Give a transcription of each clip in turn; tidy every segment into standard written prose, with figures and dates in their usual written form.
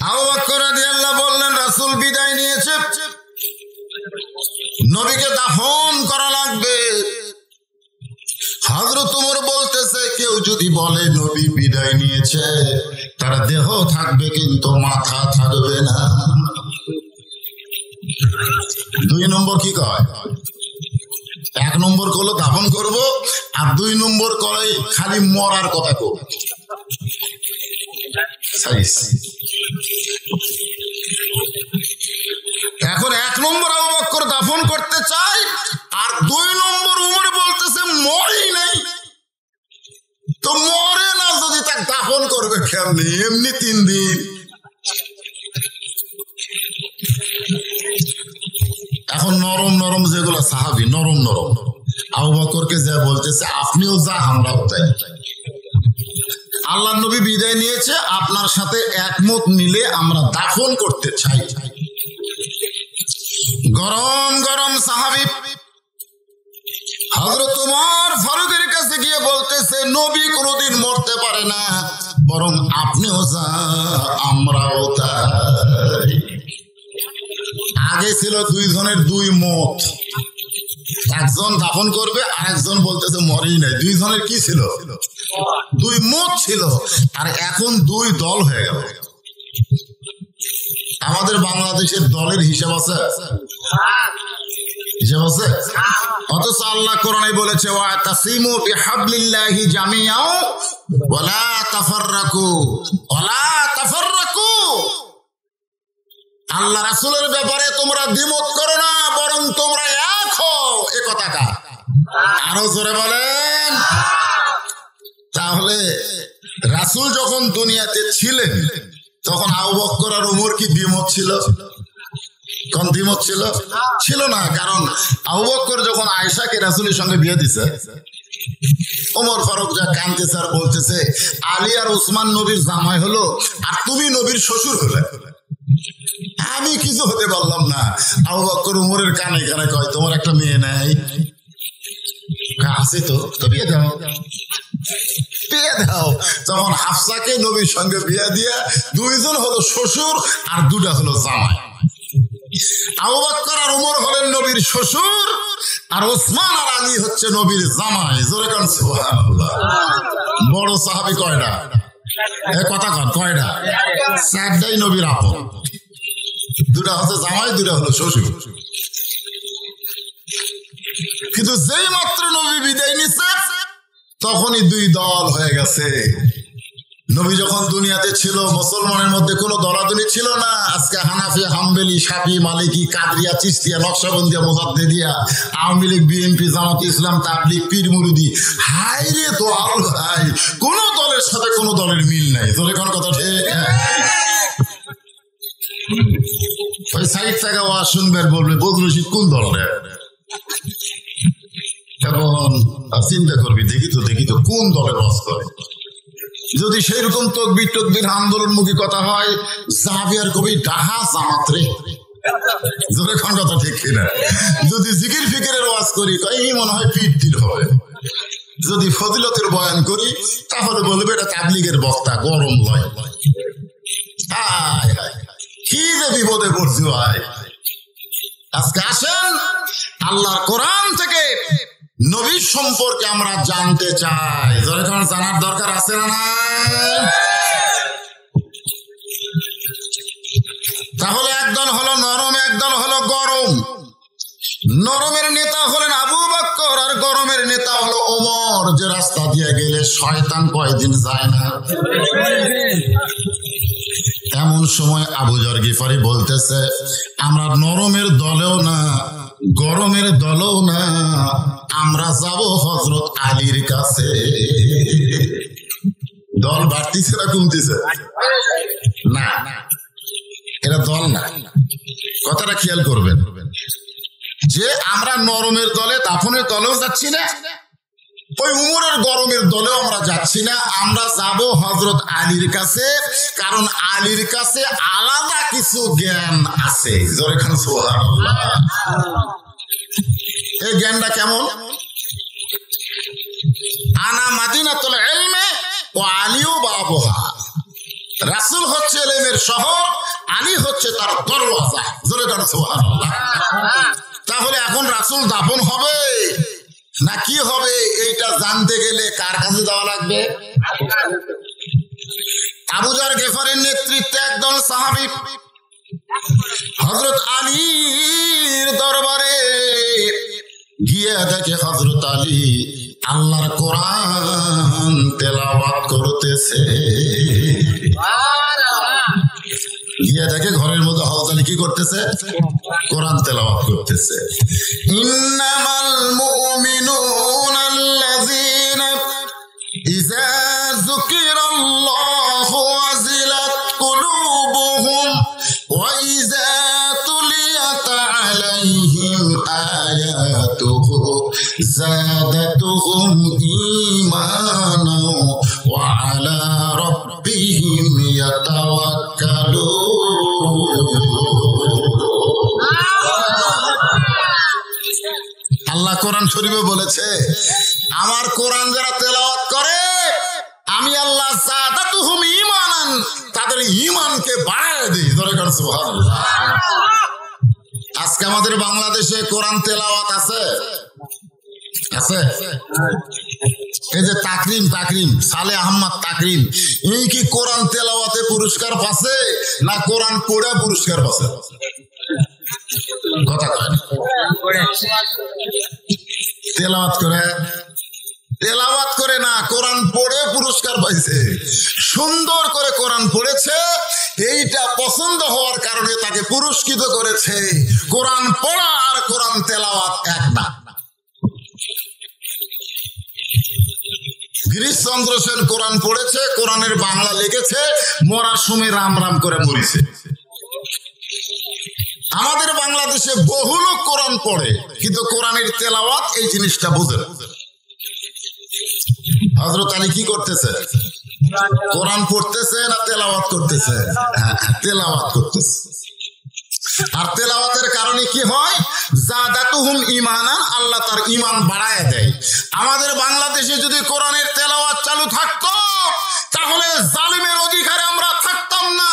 আবু বকর রাদিয়াল্লাহু বললেন, রাসূল বিদায় নিয়েছে, নবীকে দাফন করা লাগবে। হযরত ওমর বলতেছে, কেউ যদি বলে নবী বিদায় নিয়েছে, তার দেহ থাকবে কিন্তু মাথা থাকবে না। 2 নম্বর কি কয়? 1 নম্বর করলো দাফন করব, আর 2 নম্বর করে খালি মরার কথা কব। এখন 1 নম্বর আবু বকর দাফন করতে চাই, আর 2 নম্বর উমর বলতেছে মরেই নাই। তো মরে না যদি তাকে দাফন করবে কেমনি? এমনি 3 দিন। এখন নরম নরম যেগুলো সাহাবী, নরম নরম আবু বকরকে যা বলতেছে, আপনিও যা আমরাও তাই। আল্লাহ নবী বিদায় নিয়েছে, আপনার সাথে একমত মিলে আমরা দাফন করতে চাই। গরম গরম সাহাবী হযরত ওমর ফারুকের কাছে গিয়ে বলতেছে, নবী কোনোদিন মরতে পারে না, বরং আপনিও যা আমরাও তাই। আগে ছিল 2 জনের 2 মত, একজন দাফন করবে, আরেকজন বলতেছে মরেই নাই। 2 জনের কি ছিল? 2 মত ছিল। আর এখন 2 দল হয়ে গেল। আমাদের বাংলাদেশের দলের হিসাব আছে? হিসাব আছে? অথচ আল্লাহ কোরআনে বলেছে, ওয়াতাসিমু বিহাবলিল্লাহি জামিআও ওয়ালা তাফাররাকু ওয়ালা তাফাররাকু। আল্লাহ রাসূলের ব্যাপারে তোমরা দ্বিমত করো না, বরং তোমরা এক হও। এ কথাটা আরো জোরে বলেন। তাহলে রাসূল যখন দুনিয়াতে ছিলেন, তখন আবু বকর আর ওমর কি দ্বিমত ছিল? কোন দ্বিমত ছিল? ছিল না। কারণ আবু বকর যখন আয়েশাকে রাসূলের সঙ্গে বিয়ে দিছে, ওমর ফারুক যা কাঁদতেছে আর বলতেছে, আলী আর উসমান নবীর জামাই হলো, আর তুমি নবীর শ্বশুর হলে, আমি কিছু হতে পারলাম না। আবু বকর ওমরের কানে কানে কয়, তোমার একটা মেয়ে নাই? আছে তো, বিয়ে দাও, বিয়ে দাও। তখন হাফসাকে নবীর সঙ্গে বিয়ে দিয়া 2 জন হলো শ্বশুর, আর 2টা হলো জামাই। আবু বকর আর ওমর হলেন নবীর শ্বশুর, আর ওসমান আর আলী হচ্ছে নবীর জামাই। জোরে কান সুবহানাল্লাহ। বড় সাহাবী কয়টা? কথা কন, কয়টা? 4টাই নবীর আপন। 2টা হচ্ছে জামাই, 2টা হলো শ্বশুর। কিন্তু যেই মাত্র নবী বিদায় নিচ্ছে, তখনই 2 দল হয়ে গেছে। নবী যখন দুনিয়াতে ছিল, মুসলমানের মধ্যে কোনো দলাদলি ছিল না। আজকে হানাফি, হাম্বলি, শাফি, মালিকি, কাদরিয়া, চিশতিয়া, নকশবন্দিয়া, মুজাদ্দিদিয়া, আওয়ামী লীগ, বিএনপি, জামাত ইসলাম, তাবলীগ, পীর মুরিদি, হাই রে দল ভাই, কোন দলের সাথে কোন দলের মিল নাই। তোর এখন কথা ঠিক? ওই সাইড থেকে ওয়াজ শুনবে আর বলবে, বদরুল রশিদ কোন দল রে? এখন চিন্তা করবি, দেখি তো কোন দলের ওয়াজ করে। যদি সেই রকম তকবির টকবির আন্দোলনমুখী কথা হয়, জাবিয়ার কবি ডাহা জামাত রে। জোরে খান কথা ঠিক কিনা? যদি জিকির ফিকিরের ওয়াজ করি, এই মনে হয় পীর হবে। যদি ফজিলতের বয়ান করি, তাহলে বলবে এটা তাবলীগের বক্তা, গরম লয়। কি যে বিপদে পড়ছি ভাই। আজকে আসেন, আল্লাহর কোরআন থেকে নবীর সম্পর্কে আমরা জানতে চাই। যখন জানার দরকার আছে না? তাহলে একদল হলো নরম, একদল হলো গরম। নরমের নেতা হলেন আবু বকর, আর গরমের নেতা হলো ওমর। যে রাস্তা দিয়ে গেলে শয়তান কয়দিন যায় না। এমন সময় আবু যর গিফারি বলতেছে, আমরা নরমের দলেও না, গরমের দলেও না, আমরা যাব হযরত আলীর কাছে। দল বাড়তিছে না কমতিছে? না, এটা দল না। কথাটা খেয়াল করবেন যে আমরা নরমের দলে, দাফনের দলেও যাচ্ছি না, ওই উমরের গরমের দলেও আমরা যাচ্ছি না। আমরা যাব হযরত আলীর কাছে, কারণ আলীর কাছে আলাদা কিছু জ্ঞান আছে। জোরে খান সুবহানাল্লাহ। এই জ্ঞানটা কেমন? আনা মাদিনাতুল ইলমি ওয়া আলিউ বাবুহা। রাসূল হচ্ছে ইলমের শহর, আলী হচ্ছে তার দরওয়াজা। জোরে বলেন সুবহানাল্লাহ। তাহলে এখন রাসূল দাফন হবে না কি হবে, এইটা জানতে গেলে কার কাছে যাওয়া লাগবে? আবু যর গিফারির নেতৃত্বে একদল সাহাবী হযরত আলীর দরবারে গিয়ে দেখে হযরত আলী আল্লাহর কোরআন তেলাওয়াত করতেছে। গিয়ে দেখে ঘরের মধ্যে হযরত আলী কি করতেছে? কোরআন তেলাওয়াত করতেছে। ইন্নামাল মুমিনুনা আল্লাযীনা ইযা যুকিরাল্লাহু ওয়াজিলাত কুলুবুহুম ওয়া ইযা তুলিয়াত আলাইহিম আয়াতুহু যাদাতুহুম ঈমানা ওয়া আলা রাব্বিহিম ইয়াতাওয়াক্কালুন। আল্লাহ কোরআন শরীফে বলেছে, আমার কোরআন যারা তেলাওয়াত করে আমি আল্লাহ যাদাতুহুম ঈমানান, তাদের ঈমানকে বাড়ায় দেই। ধরে কর সুবহানাল্লাহ। আজকে আমাদের বাংলাদেশে কোরআন তেলাওয়াত আছে আছে এই যে তাকরিম সালে আহমদ তাকরিম, এই কি কোরআন তেলাওয়াতে পুরস্কার পাচ্ছে না কোরআন পড়ে পুরস্কার পাচ্ছে? কথা কয় তেলাওয়াত করে না, কোরআন পড়ে পুরস্কার পাইছে। সুন্দর করে কোরআন পড়েছে, এইটা পছন্দ হওয়ার কারণে তাকে পুরস্কৃত করেছে। কোরআন পড়া আর কোরআন তেলাওয়াত এক না। গিরিশচন্দ্র সেন কোরআন পড়েছে, কোরআনের বাংলা লিখেছে, মরার সময় রাম রাম করে মরিছে। আমাদের বাংলাদেশে বহু লোক কোরআন পড়ে কিন্তু কোরআনের তেলাওয়াত এই জিনিসটা বুঝে না। হযরত আলী কি করতেছে? কোরআন পড়তেছে না তেলাওয়াত করতেছে? তেলাওয়াত করতেছে। আর তেলাওয়াতের কারণে কি হয়? যাদাতুহুম ঈমানান, আল্লাহ তার ঈমান বাড়ায় দেয়। আমাদের বাংলাদেশে যদি কোরআনের তেলাওয়াত চালু থাকতো তাহলে জালিমের অধিকারে আমরা থাকতাম না।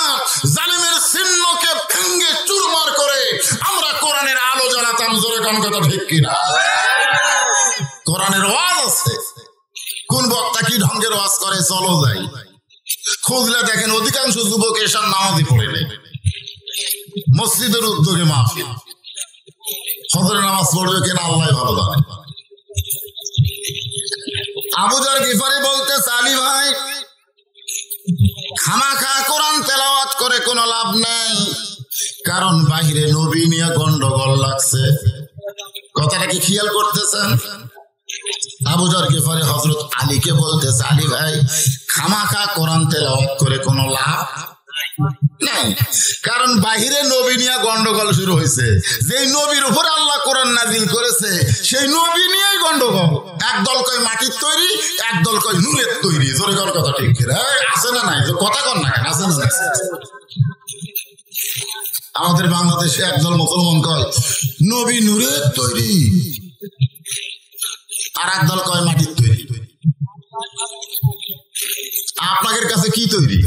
জালিমের চিহ্নকে ভেঙে চুরমার করে আমরা কোরআনের আলো জ্বালাতাম। জোরে কোন কথা ঠিক কিনা? কোরআনের ওয়াজ আছে, কোন বক্তা কি ঢঙ্গের ওয়াজ করে চলো যাই, খুঁজলে দেখেন অধিকাংশ যুবক এশার নামাজই পড়ে নেই। মসজিদের উদ্যোগে মাহফিল, ফজরের নামাজ পড়বে কিনা আল্লাহ ভালো জানে। আবু যর গিফারি বলতে, আলী ভাই খামাখা কোরআন তেলাওয়াত করে কোনো লাভ নাই, কারণ বাহিরে নবী নিয়ে গন্ডগোল লাগছে। কথাটা কি খেয়াল করতেছেন? আবু যর গিফারি হযরত আলীকে বলতেছে, আলী ভাই খামাখা কোরআন তেলাওয়াত করে কোনো লাভ নাই, কারণ বাহিরে নবী নিয়ে গন্ডগোল শুরু হয়েছে। যেই নবীর উপরে আল্লাহ কোরআন নাজিল করেছে সেই নবী নিয়েই গন্ডগোল। একদল কয় মাটির তৈরি, একদল কয় নূরের তৈরি। জোরে কর কথা ঠিক কিনা? আছে না নাই? কথা কর না কেন? আছে না নাই? আমাদের বাংলাদেশে একদল মুসলমান কয় নবী নূরের তৈরি, আর একদল কয় মাটির তৈরি। আপনাদের কাছে কি তৈরি?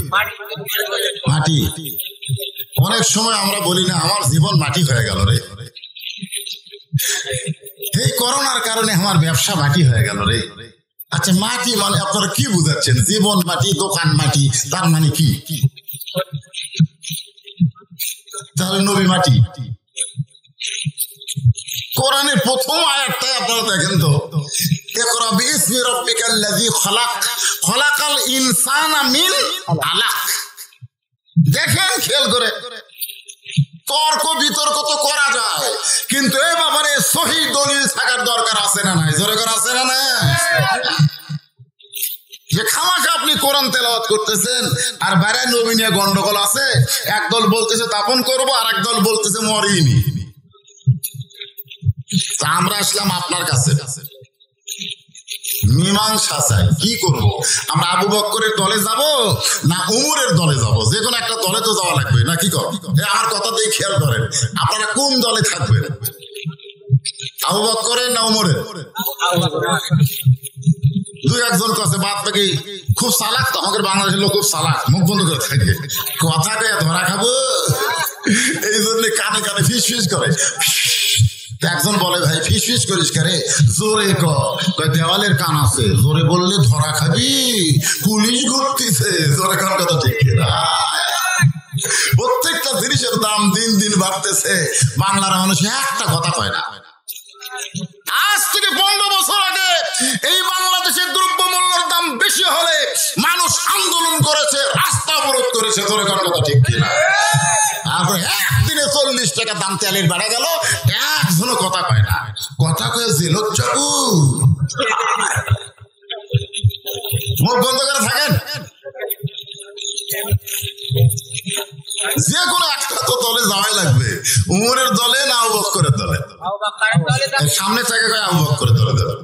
মাটি। অনেক সময় আমরা বলি না আমার জীবন মাটি হয়ে গেল রে, এই করোনার কারণে আমার ব্যবসা মাটি হয়ে গেল রে। আচ্ছা মাটি মানে আপনারা কি বুঝাচ্ছেন? জীবন মাটি, দোকান মাটি, তার মানে কি? তাহলে নবী মাটি। কোরআনের প্রথম আয়াতটাই আপনারা দেখেন তো, ইকরা বিইসমি রাব্বিকাল্লাযী খালাক, খালাকাল ইনসানা মিন আলাক। দেখেন খেয়াল করে, তর্ক বিতর্ক তো করা যায় কিন্তু এই ব্যাপারে সহি দলিল থাকার দরকার আছে না নাই? জোরে করে আছে না নাই? যে খামাখা আপনি কোরআন তেলাওয়াত করতেছেন আর বাইরে নবী নিয়ে গন্ডগোল আছে। একদল বলতেছে দাফন করবো, আর একদল বলতেছে মরিনি। তা আমরা আসলাম আপনার কাছে মীমাংসা চাই। কি করব? আমরা আবু বকরের দলে যাব না উমরের দলে যাব? যে কোনো একটা দলে তো যাওয়া লাগবে না? কি কর? আমার কথা দিয়ে খেয়াল করেন, আপনারা কোন দলে থাকবেন? আবু বকরের না উমরের? দুই একজন কাছে বাদ বাকি খুব চালাক, তো আমাদের বাংলাদেশের লোক খুব চালাক, মুখ বন্ধ করে থাকে, কথা কয়ে ধরা খাবো এই জন্য কানে কানে ফিস ফিস করে। একজন বলে ভাই ফিস ফিস করিস কারে, জোরে কয় দেওয়ালের কান আছে, জোরে বললে ধরা খাবি, পুলিশ ঘুরতেছে, জোরে কান কথা ঠিক না। প্রত্যেকটা জিনিসের দাম দিন দিন বাড়তেছে, বাংলার মানুষ একটা কথা কয় না। আজ থেকে 15 বছর আগে এই বাংলাদেশের দ্রব্যমূল্যের দাম বেশি হলে মানুষ আন্দোলন করেছে, রাস্তা অবরোধ করেছে, জোরে কান কথা ঠিক কিনা। আর একদিনে 40 টাকা দাম তেলের বেড়ে গেল, একজনও কথা কয় না, কথা কয়ে জেলত যাবো, মুখ বন্ধ করে থাকেন। যে কোনো একটা তো দলে যাওয়াই লাগবে, উমরের দলে না আবু বকরের দলে, সামনে থেকে কয় আবু বকরের দলে দেবে।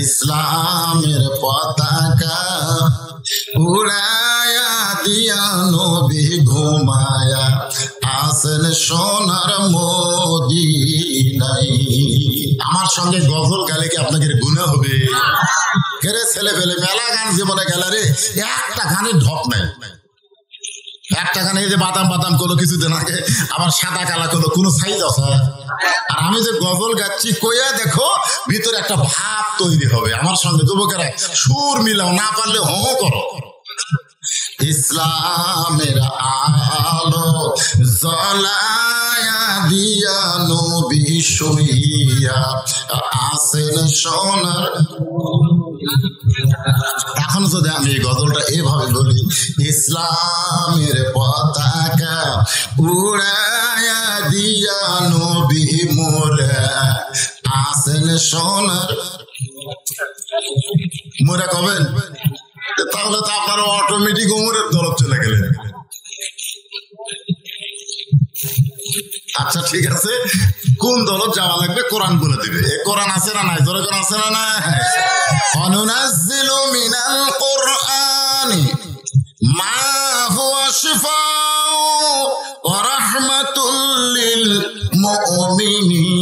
ইসলামের পতাকা উড়ায়া দিয়া নবী ঘুমায়া আসেন সোনার মদিনায়। আমার সঙ্গে গজল গালে কি আপনাদের গুনাহ হবে? কেরে ছেলে ফেলে মেলা গান জীবনে গেলে রে, একটা গানের ঢপ নাই, একটা গানে এই যে বাদাম বাদাম কোনো কিছুদিন আগে আবার সাদা কালা কোনো কোনো সাইজ আছে। আর আমি যে গজল গাচ্ছি কইয়া দেখো ভিতরে একটা ভাব তৈরি হবে। আমার সঙ্গে যুবকেরা সুর মিলাও, না পারলে হো করো। ইসলামের আলো জ্বলায়া দিয়া নবী শুইয়া আসেন সোনার। এখন যদি আমি এই গজলটা এভাবে বলি, ইসলামের পতাকা উড়ায়া দিয়া নবী মোরা আসেন সোনার মোরা কবেন, তাহলে তো আপনারা অটোমেটিক উমরের তরফ চলে গেলেন। আচ্ছা ঠিক আছে, কোন দলত যাওয়া লাগবে কোরআন বলে দিবে। এ কোরআন আছে না নাই? জোরে কোরআন আছে না নাই? অনুনাজ্জিলু মিনাল কুরআনি মা হুয়া শিফাউ ওয়া রাহমাতুল লিল মুমিনিন।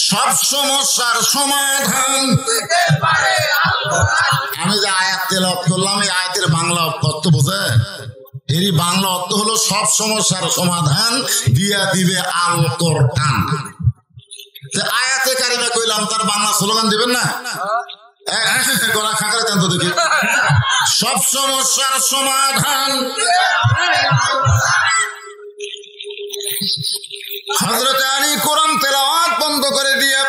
সব সমস্যার সমাধান। আমি যে আয়াত তেলাওয়াত করলাম, এই আয়াতের বাংলা অর্থ বোঝেন? এরই বাংলা অর্থ হলো সব সমস্যার সমাধান দিয়া দিবে আল কোরআন। আয়াতে কারিমা কইলাম, তার বাংলা স্লোগান দিবেন না? গলা খাঁকড়া দেন তো দেখি। সব সমস্যার সমাধান। হযরত আলী কোরআন তেলাওয়াত বন্ধ করে দিয়ে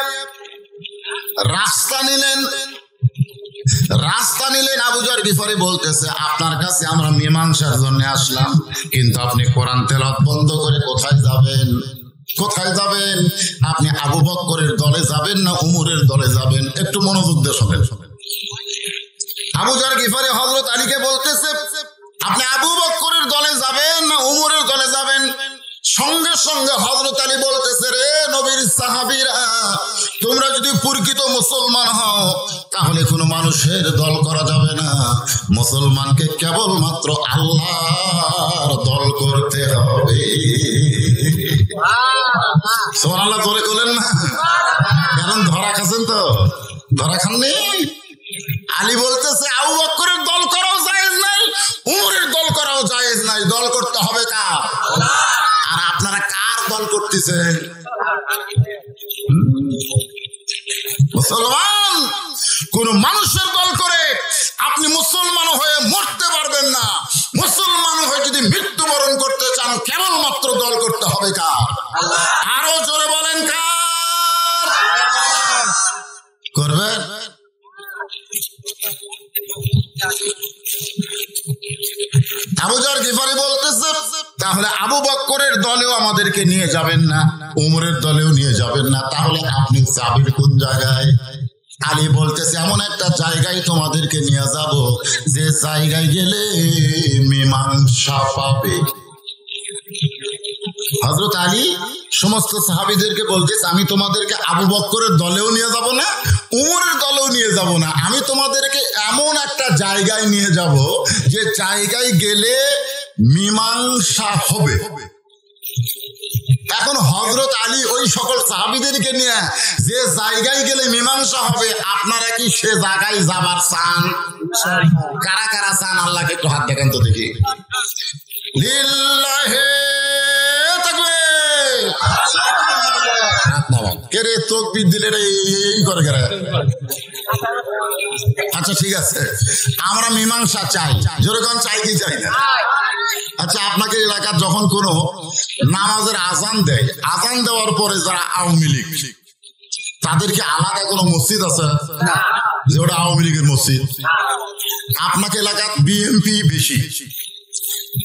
রাস্তা নিলেন। আবু যর গিফারি বলতেছে, আপনার কাছে আমরা মীমাংসার জন্য আসলাম, কিন্তু আপনি কোরআন তেলাওয়াত বন্ধ করে কোথায় যাবেন? কোথায় যাবেন? আপনি আবু বকরের দলে যাবেন না উমরের দলে যাবেন? একটু মনোযোগ দিয়ে শোনেন। আবু যর গিফারি হযরত আলীকে বলতেছে, আপনি আবু বকরের দলে যাবেন না উমরের দলে যাবেন? সঙ্গে সঙ্গে হযরত আলী বলতেছে, রে নবীর সাহাবীরা, তোমরা যদি প্রকৃত মুসলমান হও তাহলে কোনো মানুষের দল করা যাবে না, মুসলমানকে কেবলমাত্র আল্লাহর দল করতে হবে। সুবহানাল্লাহ জোরে বলেন না? কারণ ধরা খাচ্ছেন তো, ধরা খাননি। আলী বলতেছে আবু বকরের দল করাও জায়েজ নাই, উমরের দল করাও জায়েজ নাই, দল করতে হবে কার? আর আপনারা কার দল করতেছেন? মুসলমান। কোন মানুষের দল করে আপনি মুসলমান হয়ে মরতে পারবেন না। মুসলমান হয়ে যদি মৃত্যুবরণ করতে চান, কেবলমাত্র দল করতে হবে কার? আরো জোরে বলেন কার? করবেন? আবু যর গিফারি বলতেছে, তাহলে আবু বকরের দলেও আমাদেরকে নিয়ে যাবেন না, উমরের দলেও নিয়ে যাবেন না, তাহলে আপনি যাবেন কোন জায়গায়? আলী বলতেছে, এমন একটা জায়গায় তোমাদেরকে নিয়ে যাব যে জায়গায় গেলে মীমাংসা পাবে। হযরত আলী সমস্ত সাহাবীদেরকে বলতেছে, আমি তোমাদেরকে আবু বকরের দলেও নিয়ে যাব না, উমরের দলেও নিয়ে যাব না, আমি তোমাদেরকে এমন একটা জায়গায় নিয়ে যাব যে জায়গায় গেলে মীমাংসা হবে। এখন হযরত আলী ওই সকল সাহাবীদেরকে নিয়ে যে জায়গায় গেলে মীমাংসা হবে, আপনারা কি সে জায়গায় যাবার চান? কারা কারা চান? আল্লাহকে একটু হাত দেখান তো দেখি। লিল্লাহি তাকবীর। কে রে তাকবীর দিলে রে এই করে করে? আচ্ছা ঠিক আছে, আমরা মীমাংসা চাই, যেরকম চাই কি চাই না? আচ্ছা, আপনাকে এলাকার যখন কোনো নামাজের আজান দেয়, আজান দেওয়ার পরে যারা আওয়ামী লীগ, তাদেরকে আলাদা কোনো মসজিদ আছে যে ওটা আওয়ামী লীগের মসজিদ? আপনাকে এলাকার বিএনপি বেশি,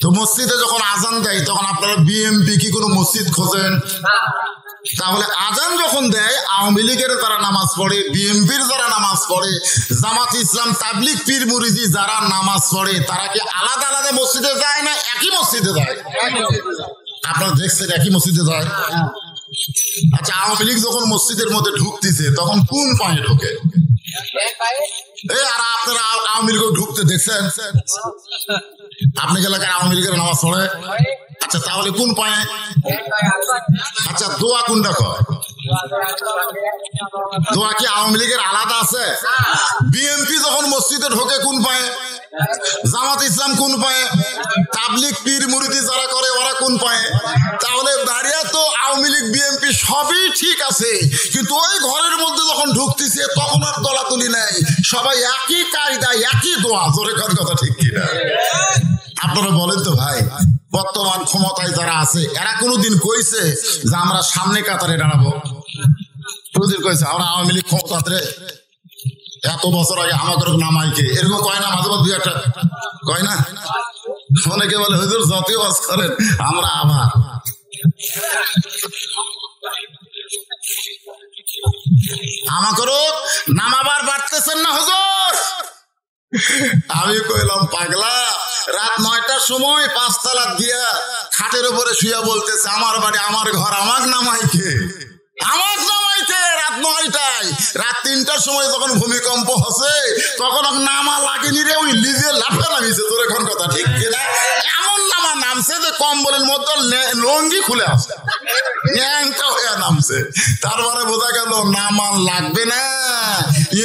তো মসজিদে যখন আজান দেয় তখন আপনারা বিএনপি কি কোনো মসজিদ খোঁজেন? তাহলে আজান যখন দেয় আওয়ামী লীগের যারা নামাজ পড়ে, বিএনপির যারা নামাজ পড়ে, জামাত ইসলাম, তাবলিগ, পীর মুরিদি যারা নামাজ পড়ে, তারা কি আলাদা আলাদা মসজিদে যায় না একই মসজিদে যায়? আপনারা দেখছেন একই মসজিদে যায়। আচ্ছা, আওয়ামী লীগ যখন মসজিদের মধ্যে ঢুকতেছে তখন কোন পায়ে ঢোকে? আর আপনারা আওয়ামী লীগ ঢুকতে দেখছেন? আপনি এলাকায় আওয়ামী লীগের নামাজ পড়ে? আচ্ছা, তাহলে কোন পায়ে? আচ্ছা, দোয়া কোনটা কয়? দোয়া কি আওয়ামী লীগের আলাদা আছে? বিএনপি যখন মসজিদে ঢোকে কোন পায়ে? জামাত ইসলাম কোন পায়ে? তাবলিগ, পীর মুরিদি যারা করে ওরা কোন পায়ে? তাহলে দাঁড়িয়ে তো আওয়ামী লীগ বিএনপি সবই ঠিক আছে, কিন্তু ওই ঘরের মধ্যে যখন ঢুকতেছে তখন আর তলাতুলি নেই, সবাই একই কায়দায় একই দোয়া। জোরে কথা ঠিক কিনা? আপনারা বলেন তো ভাই, বর্তমান ক্ষমতায় যারা আছে এরা কোনোদিন কইছে যে আমরা সামনে কাতারে দাঁড়াবো? কোনোদিন কইছে আমরা আওয়ামী লীগ ক্ষমতাতে এত বছর আগে আমাকে নামাইকে? এরকম কয় না? মাঝে মাঝে একটা কয় না? অনেকে বলে হুজুর যতই বাস করেন আমরা আবার। আমাকেও নামাবার বাড়তেছেন না হুজুর? আমি কইলাম পাগলা, রাত 9টার সময় 5 তালা দিয়া খাটের উপরে শুয়ে বলতেছে আমার বাড়ি আমার ঘর, আমার নামাইকে, আমার নামাইকে রাত 9টায়। রাত 3টার সময় যখন ভূমিকম্প হচ্ছে তখন নামা লাগেনি রে, ওই লিজে লাফে নামিছে। তোর এখন কথা ঠিক কিনা? এমন নামা নামছে যে কম্বলের মধ্যে লঙ্গি খুলে আসে, ন্যাংটা হয়ে নামছে। তারপরে বোঝা গেল নামা লাগবে না,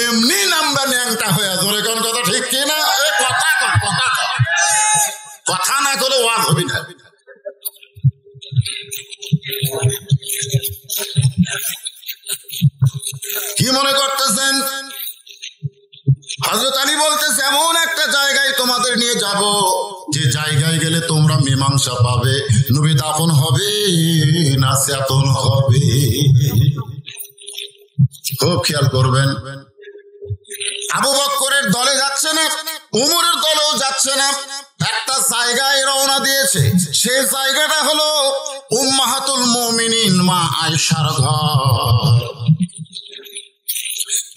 এমনি নামবে ন্যাংটা হয়ে। তোর এখন কথা ঠিক কিনা? কথা না করলে ওয়াজ হবি না। কি মনে করতেছেন? হযরত আলী বলতেছে এমন একটা জায়গায় তোমাদের নিয়ে যাব যে জায়গায় গেলে তোমরা মীমাংসা পাবে। নবী দাফন হবে না চেতন হবে, খুব খেয়াল করবেন। আবু বকরের দলে যাচ্ছে না, উমরের দলেও যাচ্ছে না, একটা জায়গায় রওনা দিয়েছে। সেই জায়গাটা হলো উম্মাহাতুল মুমিনিন মা আয়েশার ঘর।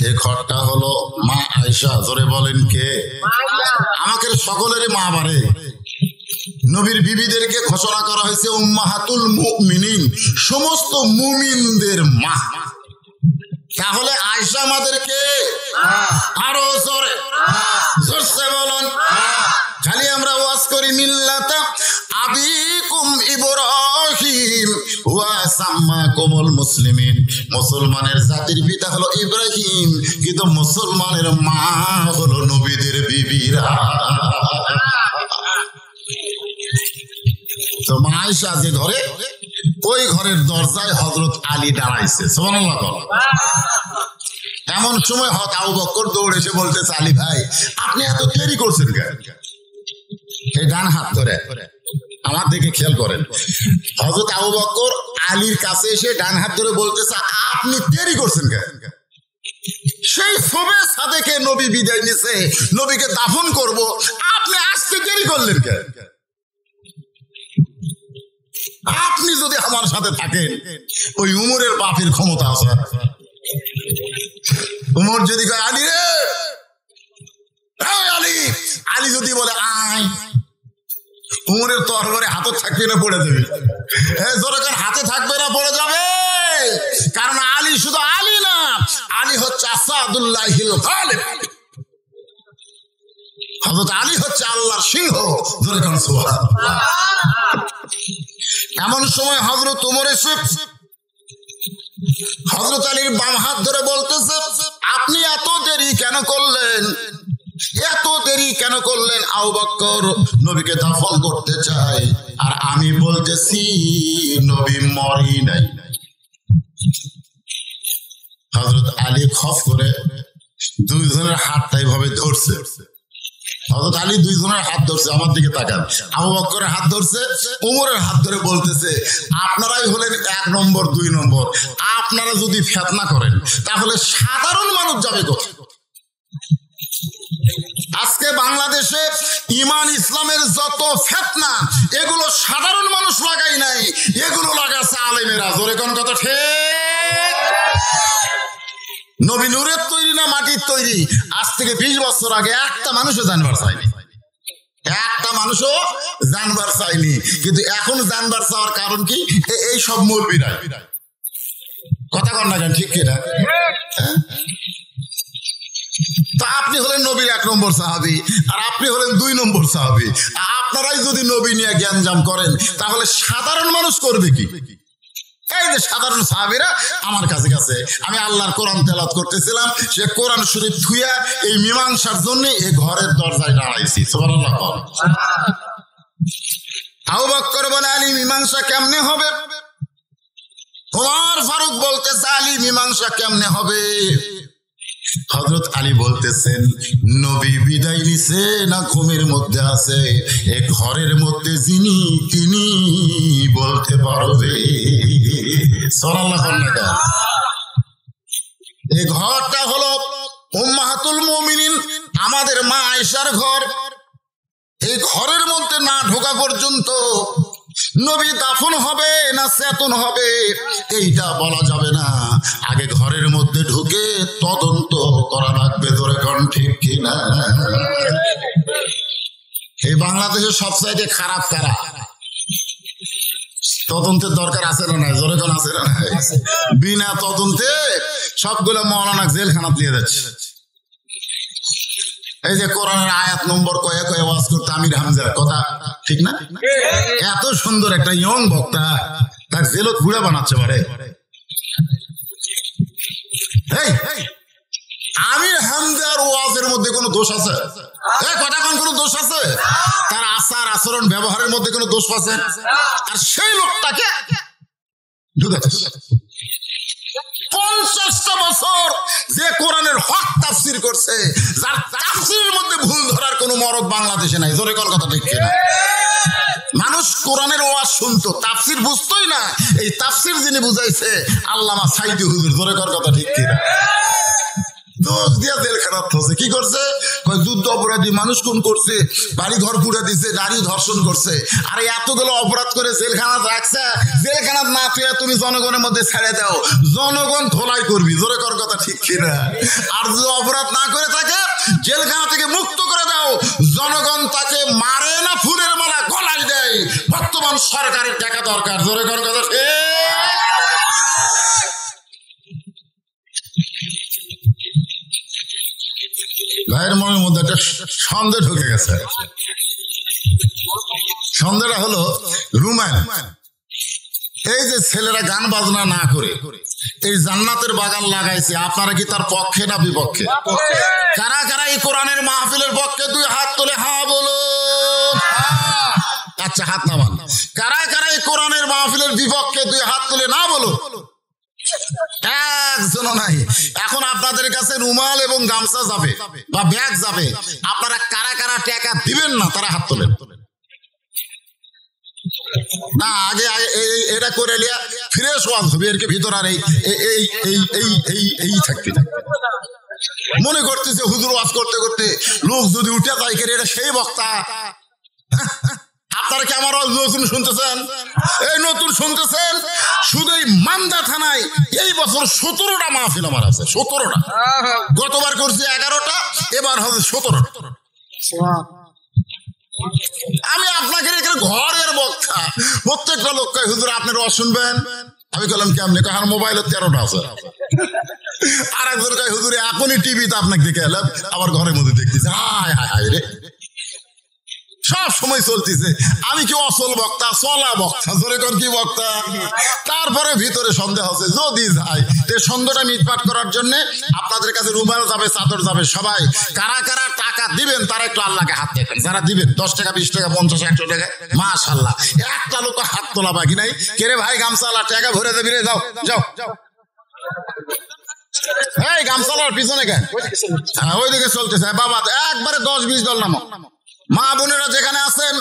এই ঘরটা হলো মা আয়েশা। জোরে বলেন কে? আমাকে সকলেরই মা বাড়ে। নবীর বিবিদেরকে ঘোষণা করা হয়েছে উম্মাহাতুল মুমিনিন, সমস্ত মুমিনদের মা। তাহলে আয়েশা আমাদেরকে আরো জোরে জোরসে বলুন। খালি আমরা ওয়াজ করি মিল্লাতা আবিকুম ইব্রাহিম ওয়া সাম্মাকুমুল মুসলিমিন, মুসলমানের জাতির পিতা হলো ইব্রাহিম, কিন্তু মুসলমানের মা হলো নবীদের বিবিরা। তো মা আয়েশা যে ঘরে, ওই ঘরের দরজায় হযরত আলী দাঁড়াইছে। সুবহানাল্লাহ। এমন সময় হযরত আবু বকর দৌড়ে এসে বলতেছে আলী ভাই আপনি এত দেরি করছেন কেন? এই ডান হাত ধরে আমার দিকে খেয়াল করেন। হযরত আবু বকর আলীর কাছে এসে ডান হাত ধরে বলতেছে আপনি দেরি করছেন কেন? সেই শোবে সাদেকে নবী বিদায় নিছে, নবীকে দাফন করব, আপনি আসতে দেরি করলেন কেন? আপনি যদি আমার সাথে থাকেন, ওই উমরের বাপের ক্ষমতা আছে। উমর যদি কয় আলী রে, আলী, আলী যদি বলে আয়, উমরের তরবারে হাতে থাকবে না পড়ে যাবে। যখন হাতে থাকবে না পড়ে যাবে, কারণ আলী শুধু আলী না, আলী হচ্ছে আসাদুল্লাহিল গালিব। হযরত আলী হচ্ছে আল্লাহর সিংহ। সুবহানাল্লাহ। এমন সময় হযরত ওমর এসে হযরত আলীর বাম হাত ধরে বলতেছে, আপনি এত দেরি কেন করলেন, এত দেরি কেন করলেন? আবু বকর নবীকে দাফন করতে চায়, আর আমি বলতেছি নবী মরি নাই। হযরত আলী খফ করে দুইজনের হাতটা এইভাবে ধরছে। হযরত আলী দুইজনের হাত ধরছে, আমার দিকে তাকান। আবু বকরের হাত ধরছে, ওমরের হাত ধরে বলতেছে, আপনারাই হলেন 1 নম্বর 2 নম্বর, আপনারা যদি ফিতনা করেন তাহলে সাধারণ মানুষ যাবে কোথায়? আজকে বাংলাদেশে ঈমান ইসলামের যত ফিতনা, এগুলো সাধারণ মানুষ লাগাই নাই, এগুলো লাগাছে আলেমেরা। জোরে কোন কথা ঠিক? নবী নূরের তৈরি না মাটির তৈরি? আজ থেকে 20 বছর আগে একটা মানুষও জানবার চায়নি, একটা মানুষও জানবার চায়নি। কিন্তু এখন জানবার চাওয়ার কারণ কি? এই সব মৌলবীরা। কথা কন না কেন, ঠিক কিনা? তা আপনি হলেন নবীর 1 নম্বর সাহাবী, আর আপনি হলেন 2 নম্বর সাহাবী। আপনারাই যদি নবী নিয়ে জ্ঞানজাম করেন তাহলে সাধারণ মানুষ করবে কি? এই যে সাধারণ সাহাবীরা আমার কাছে গেছে, আমি আল্লাহর কোরআন তেলাওয়াত করতেছিলাম, সে কোরআন শরীফ থুইয়া এই মীমাংসার জন্য এই ঘরের দরজায় দাঁড়াইছি। সুবহানাল্লাহ। আবু বকর বলে, আলী মীমাংসা কেমনে হবে? ওমর ফারুক বলতেছে, আলী মীমাংসা কেমনে হবে? হযরত আলী বলতেছেন, নবী বিদায় নিছে না ঘুমের মধ্যে আছে, এ ঘরের মধ্যে যিনি তিনি বলতে পারবে। সুবহানাল্লাহ। এই ঘরটা হলো উম্মাহাতুল মুমিনিন, আমাদের মা আয়েশার ঘর। এই ঘরের মধ্যে না ঢোকা পর্যন্ত নবী দাফন হবে না চেতন হবে এইটা বলা যাবে না। আগে ঘরের মধ্যে ঢুকে তদন্ত করা লাগবে। ধরে কোন ঠিক কিনা? এই বাংলাদেশের সবচাইতে খারাপ কারা? তদন্তের দরকার আছে না নাই? জোরে কোন আছে না নাই? বিনা তদন্তে সবগুলো মাওলানা জেলখানা দিয়ে যাচ্ছে। এই যে কোরআনের আয়াত নম্বর কয়ে কয়ে ওয়াজ করতে আমির হামজা, কথা ঠিক না? এত সুন্দর একটা ইয়ং বক্তা, তার জেলত বুড়া বানাচ্ছে পারে। আমির হামজার ওয়াজের মধ্যে কোনো দোষ আছে? কথা কোনো দোষ আছে? তার আচার আচরণ ব্যবহারের মধ্যে কোনো দোষ আছে? আর সেই লোকটাকে ঢুকাচ্ছে 50টা বছর যে কোরআনের হক তাফসীর করছে, যার তাফসীরের মধ্যে ভুল ধরার কোনো মরদ বাংলাদেশে নাই। জোরে কোন কথা ঠিক কিনা? মানুষ কোরআনের ওয়াজ শুনতো, তাফসীর বুঝতোই না। এই তাফসীর যিনি বুঝাইছে আল্লামা সাইদি হুজুর। জোরে কোন কথা ঠিক কিনা? দোষ দিয়া জেলখানাত হচ্ছে। কি করছে? যুদ্ধ অপরাধী মানুষ খুন করছে, বাড়ি ঘর পুড়ে দিচ্ছে, নারী ধর্ষণ করছে। আর এতগুলো অপরাধ করে জেলখানাত রাখছে। জেলখানাত না তুই তুমি জনগণের মধ্যে ছেড়ে দাও, জনগণ ধোলাই করবি। জোরে কর কথা ঠিক কিনা? আর যদি অপরাধ না করে থাকে জেলখানা থেকে মুক্ত করে দাও, জনগণ তাকে মারে না ফুলের মালা গলায় দেয়। বর্তমান সরকারের টাকা দরকার। জোরে কর কথা ঠিক। ভাইয়ের মনের মধ্যে একটা সন্দেহ ঢুকে গেছে। সন্দেহটা হলো রুমায়ন। এই যে ছেলেরা গান বাজনা না করে এই জান্নাতের বাগান লাগাইছে, আপনারা কি তার পক্ষে না বিপক্ষে? কারা কারা এই কোরআনের মাহফিলের পক্ষে 2 হাত তুলে হ্যাঁ বলো। আচ্ছা, হাত নামান। কারা কারা এই কোরআনের মাহফিলের বিপক্ষে 2 হাত তুলে না বলো। একজনও নাই। এখন আপনাদের কাছে রুমাল এবং গামছা যাবে বা ব্যাগ যাবে, আপনারা কারা কারা টাকা দিবেন না তারা হাত তোলেন। না আগে এটা করে লিয়া ফ্রেশ ওয়াজ হবে। এর ভিতর আর এই থাকতে মনে করতেছে হুজুর ওয়াজ করতে করতে লোক যদি উঠে যায়, এটা সেই বক্তা। আপনারা কি আমার নতুন শুনতেছেন? এই নতুন শুনতেছেন? শুধু এই মান্দা থানায় এই বছর 17টা মাহফিল আমার আছে। 17টা। গতবার করছি 11টা, এবার হবে 17টা। আমি আপনাকে ঘরের বক্তা, প্রত্যেকটা লোক কয় হুজুর আপনি ওয়াজ শুনবেন। আমি বললাম কেমনি? কারণ মোবাইলে 13টা আছে। আর একজন কয় হুজুর এখনই টিভিতে আপনাকে দেখে এলাম, আবার ঘরের মধ্যে দেখতেছি। হায় হায় হায় রে, সব সময় চলতেছে। আমি কি অসল বক্তা, চলা বক্তা, জোরে কোন কি বক্তা? তারপরে ভিতরে সন্দেহ আছে, যদি যায় এই সন্দেহটা মিটমাট করার জন্য আপনাদের কাছে রুমাল যাবে, চাদর যাবে। সবাই কারা কারা টাকা দিবেন তারা একটু আল্লাহকে হাত দেখেন। যারা দিবেন 10 টাকা, 20 টাকা, 50, 100 টাকা, মাশাআল্লাহ, একটা লোক হাত তোলা বাকি নাই। কেরে ভাই গামছা আলা টাকা ভরে দেবি রে, যাও যাও যাও। এই গামছালার পিছনে কেন? হ্যাঁ, ওইদিকে চলতেছে বাবা, একবারে 10-20 দল নামো। মা বোনেরা যেখানে আছেন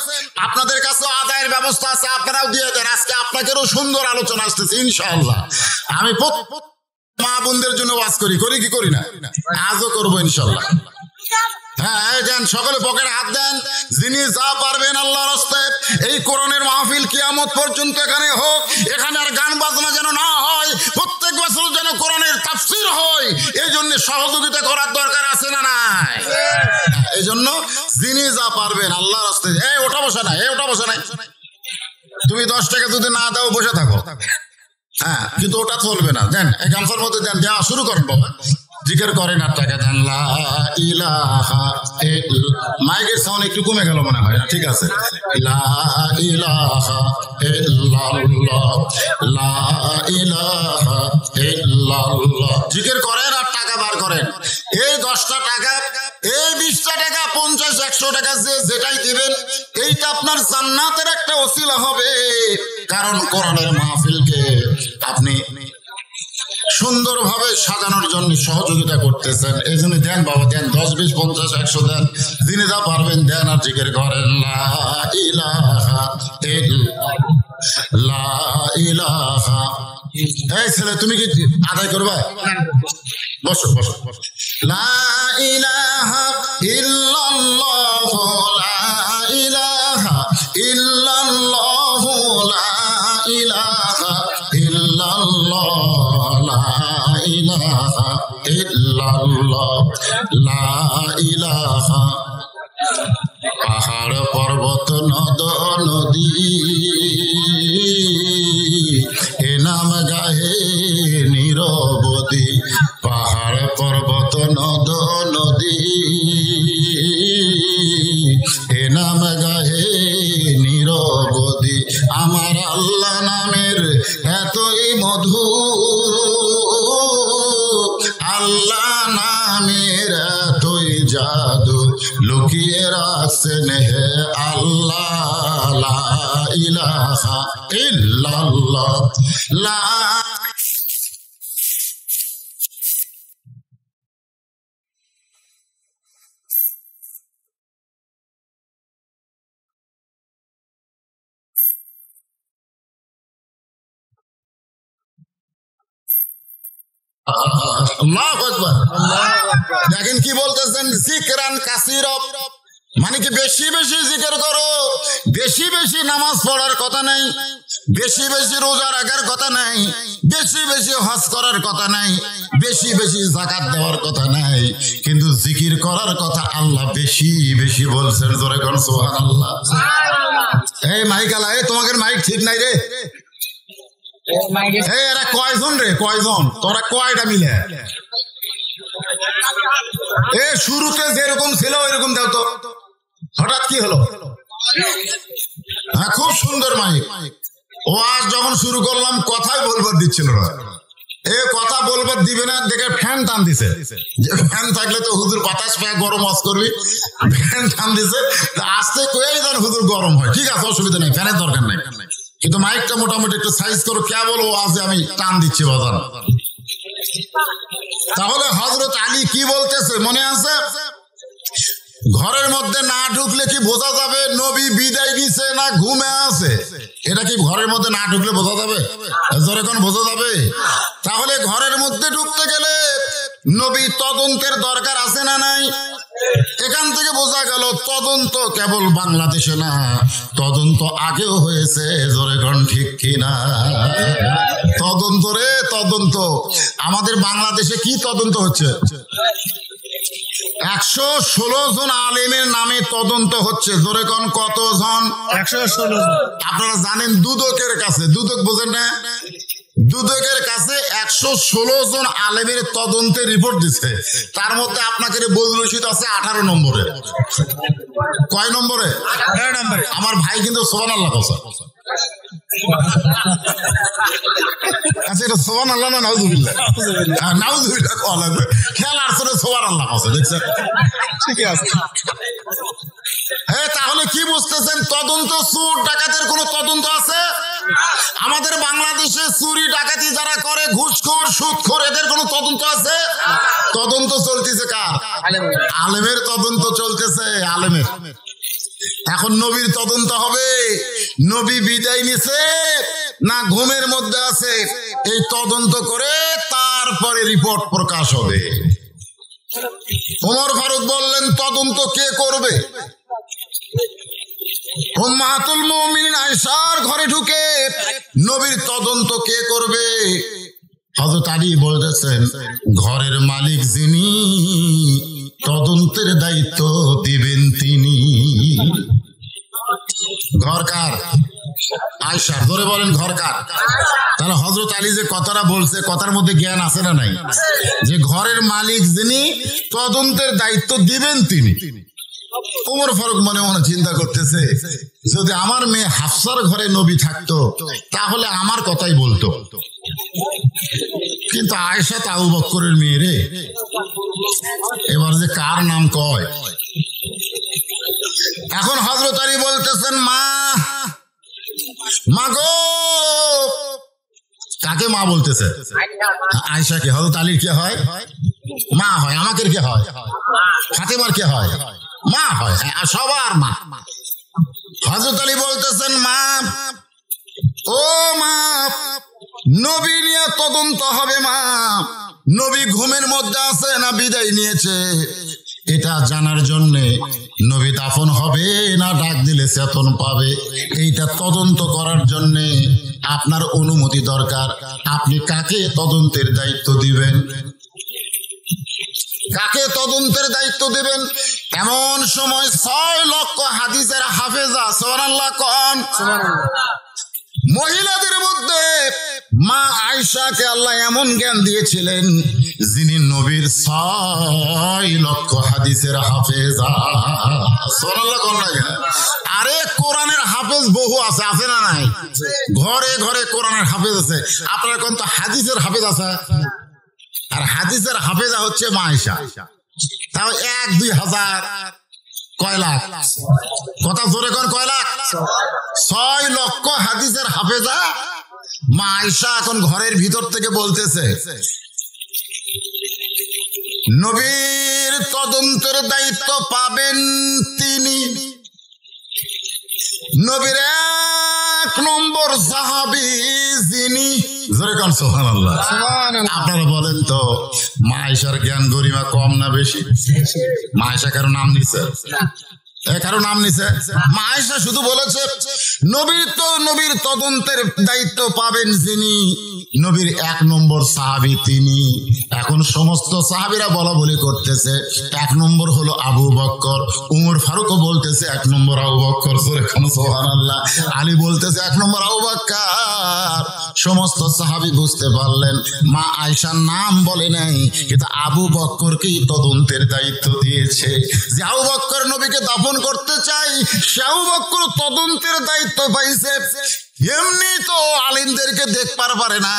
আপনাদের কাছে আদায়ের ব্যবস্থা আছে, আপনারাও দিয়ে দেন। আজকে আপনাদেরও সুন্দর আলোচনা আসতেছে ইনশাআল্লাহ। আমি মা বোনদের জন্য ওয়াজ করি কি করি না? আজও করবো ইনশাআল্লাহ। হ্যাঁ, দেন সকলে পকেটে হাত দেন। যিনি যা পারবেন আল্লাহর রাস্তায় এই কোরআনের মাহফিল কিয়ামত পর্যন্ত এখানে হোক। এখানে আর গান বাজনা যেন না হয়, প্রত্যেক বছর যেন কোরআনের তাফসীর হয়। এই জন্য সহযোগিতা করার দরকার আছে না নাই? এই জন্য যিনি যা পারবেন আল্লাহর রাস্তায়। এই ওটা বসে নাই, ওটা বসে নাই। তুমি 10 টাকা যদি না দাও বসে থাকো, হ্যাঁ, কিন্তু ওটা চলবে না। দেন এই গামছার মধ্যে দেন, দেওয়া শুরু করেন বাবা। জিকির করেন আর টাকা দেন। লা ইলাহা ইল্লাল্লাহ। মাইকের সাউন্ড একটু কমে গেল মনে হয়, ঠিক আছে। লা ইলাহা ইল্লাল্লাহ, লা ইলাহা ইল্লাল্লাহ। জিকির করেন আর টাকা বার করেন। এই 10টা টাকা, এই 20টা টাকা, 50, 100 টাকা, যেটাই দিবেন এইটা আপনার জান্নাতের একটা ওসিলা হবে। কারণ কোরআনের মাহফিলকে আপনি সুন্দরভাবে সাজানোর জন্য সহযোগিতা করতেছেন। এই জন্য দেন বাবা, দেন। 10, 20, 50, 100 দেন। যিনি যা পারবেন দেন আর জিকির করেন। লা ইলাহা ইল্লাল্লাহ, লা ইলাহা। এই ছেলে, তুমি কি আদায় করবা? বসো বসো বসো। লা ইলাহা ইল্লাল্লাহ, লা ইলাহা ইল্লাল্লাহ, লা ইলাহা ইল্লাল্লাহ, লা ইলাহা ইল্লাল্লাহ, লা ইলাহা। পাহাড় পর্বত নদ নদী এ নাম গাহে নিরবধি। পাহাড় পর্বত নদ নদী এ নাম গাহে নিরবধি। আমার আল্লাহ নামের এতই মধু, আল্লাহ নামের এতই জাদু, লুকিয়ে রাখছেন হে আল্লাহ। লা ইলাহা ইল্লাল্লাহ, লা দেখেন কি বলতেছেন, জিকরান কাসীরা, মানে কি বেশি বেশি জিকির করো। বেশি বেশি নামাজ পড়ার কথা নাই, বেশি বেশি রোজা রাখার কথা নাই, বেশি বেশি হজ করার কথা নাই, বেশি বেশি যাকাত দেওয়ার কথা নাই, কিন্তু জিকির করার কথা আল্লাহ বেশি বেশি বলছেন। জোরে কোন সুবহানাল্লাহ। এই মাইক আলা, এই তোমাদের মাইক ঠিক নাই রে। এরা কয়জন রে, কয়জন? তোরা কয়টা মিলে? এ শুরুতে যেরকম ছিল ওইরকম দাও তো। হঠাৎ কি হলো? হ্যাঁ, খুব সুন্দর মাইক। ওয়াজ যখন শুরু করলাম কথাই বলবার দিচ্ছিল না। এ কথা বলবার দিবে না দেখে ফ্যান টান দিছে। ফ্যান থাকলে তো হুজুর বাতাস পায়, গরম ওয়াজ করবি। ফ্যান টান দিছে, আস্তে কয়েই যেন হুজুর গরম হয়। ঠিক আছে, অসুবিধা নেই, ফ্যানের দরকার নেই, কিন্তু মাইকটা মোটামুটি একটু সাইজ করো। কে বলো আজ আমি টান দিচ্ছি বাজার। তাহলে হযরত আলী কি বলতেছে মনে আছে? ঘরের মধ্যে না ঢুকলে কি বোঝা যাবে নবী বিদায় নিছে না ঘুমে আছে? এটা কি ঘরের মধ্যে না ঢুকলে বোঝা যাবে? যখন বোঝা যাবে, তাহলে ঘরের মধ্যে ঢুকতে গেলে নবী তদন্তের দরকার আছে না নাই? এখান থেকে বোঝা গেল তদন্ত কেবল বাংলাদেশে না, তদন্ত আগেও হয়েছে। জোরে কোন ঠিক কিনা? তদন্ত রে তদন্ত। আমাদের বাংলাদেশে কি তদন্ত হচ্ছে? 116 জন আলেমের নামে তদন্ত হচ্ছে। জোরে কোন কতজন? 116 জন। আপনারা জানেন দুদকের কাছে, দুদক বোঝেন না? দুদকের কাছে 116 জন আলেমের তদন্তের রিপোর্ট দিচ্ছে। তার মধ্যে আপনাকে বদরুল রশিদ আছে 18 নম্বরে। কয় নম্বরে? আমার ভাই কিন্তু সুবহানাল্লাহ কইছে। আচ্ছা, এটা সুবহানাল্লাহ না নাউযুবিল্লাহ? নাউযুবিল্লাহ কওয়া লাগবে। খেয়াল আসলে সুবহানাল্লাহ কইছে, দেখছেন? ঠিকই আছে। হ্যাঁ, তাহলে কি বুঝতেছেন? তদন্ত, চোর ডাকাতের কোন তদন্ত আছে? আমাদের বাংলাদেশে চুরি ডাকাতি যারা করে, ঘুষখোর, সুদখোর, এদের কোন তদন্ত আছে? তদন্ত চলতেছে কার? আলেমের তদন্ত চলতেছে, আলেমের। এখন নবীর তদন্ত হবে, নবী বিদায় নিছে না ঘুমের মধ্যে আছে, এই তদন্ত করে তারপরে রিপোর্ট প্রকাশ হবে। ওমর ফারুক বললেন, তদন্ত কে করবে? উম্মাহাতুল মুমিনিন আয়েশার ঘরে ঢুকে নবীর তদন্ত কে করবে? হযরত আলী বলতেছেন, ঘরের মালিক যিনি, তদন্তের দায়িত্ব দিবেন তিনি। ঘর কার? আয়েশার। ধরে বলেন ঘর কার? তাহলে হযরত আলী যে কথাটা বলছে, কথার মধ্যে জ্ঞান আছে না নাই? যে ঘরের মালিক যিনি, তদন্তের দায়িত্ব দিবেন তিনি। ওমর ফারুক মনে মনে চিন্তা করতেছে, যদি আমার মেয়ে হাফসার ঘরে নবী থাকতো তাহলে আমার কথাই বলতো, কিন্তু আয়েশা তো আবু বকরের মেয়ে রে, এবার যে কার নাম কয়? এখন হযরত আলী বলতেছেন, মা গো। কাকে মা বলতেছে? আয়েশাকে। হযরত আলীর কে হয়? মা হয়। আমাকে কে হয়? ফাতেমার কে হয়? মা হয়। সবার মা। হযরত আলী বলতেছেন, মা, ও মা, নবী নিয়ে তদন্ত হবে মা। নবী ঘুমের মধ্যে আছে না বিদায় নিয়েছে, এটা জানার জন্য নবী দাফন হবে না ডাক দিলে চেতন পাবে, এইটা তদন্ত করার জন্য আপনার অনুমতি দরকার। আপনি কাকে তদন্তের দায়িত্ব দিবেন? কাকে তদন্তের দায়িত্ব দিবেন? এমন সময় 6 লক্ষ হাদিসের হাফেজা, সুবহানাল্লাহ কোন, মহিলাদের মধ্যে মা আয়েশাকে আল্লাহ এমন জ্ঞান দিয়েছিলেন, যিনি নবীর 6 লক্ষ হাদিসের হাফেজা। সুবহানাল্লাহ কোন লাগে? আরে কোরআনের হাফেজ বহু আছে, আছে না নাই? ঘরে ঘরে কোরআনের হাফেজ আছে। আপনার কোন তো হাদিসের হাফেজ আছে? আর হাদিসের হাফেজা হচ্ছে মা আয়েশা। তাও 1-2 হাজার, কয় লাখ? কথা জোরে কোন, কয় লাখ? 6 লক্ষ হাদিসের হাফেজা মা আয়েশা এখন ঘরের ভিতর থেকে বলতেছে, নবীর তদন্তের দায়িত্ব পাবেন তিনি, নবীর 1 নম্বর সাহাবী যিনি। সুবহানাল্লাহ। আপনারা বলেন তো, মা আয়েশার জ্ঞান গরিমা কম না বেশি? মা আয়েশা কারো নাম নিছে? কারো নাম নিছে? মা আয়েশা শুধু বলেছে, নবীর তদন্তের দায়িত্ব পাবেন যিনি, নবীর 1 নম্বর সাহাবী তিনি। এখন সমস্ত সাহাবীরা বলা বলি করতেছে 1 নম্বর হলো আবু বকর। উমর ফারুকও বলতেছে 1 নম্বর আবু বকর। সুবহানাল্লাহ। আলী বলতেছে 1 নম্বর আবু বকর। সমস্ত সাহাবী বুঝতে পারলেন মা আয়েশার নাম বলে নাই, কিন্তু আবু বকরকেই তদন্তের দায়িত্ব দিয়েছে। যে আবু বকর নবীকে দাফন করতে চাই, সে আবু বকর তদন্তের দায়িত্ব পাইছে। এমনি তো আলেমদেরকে দেখবার পারে না,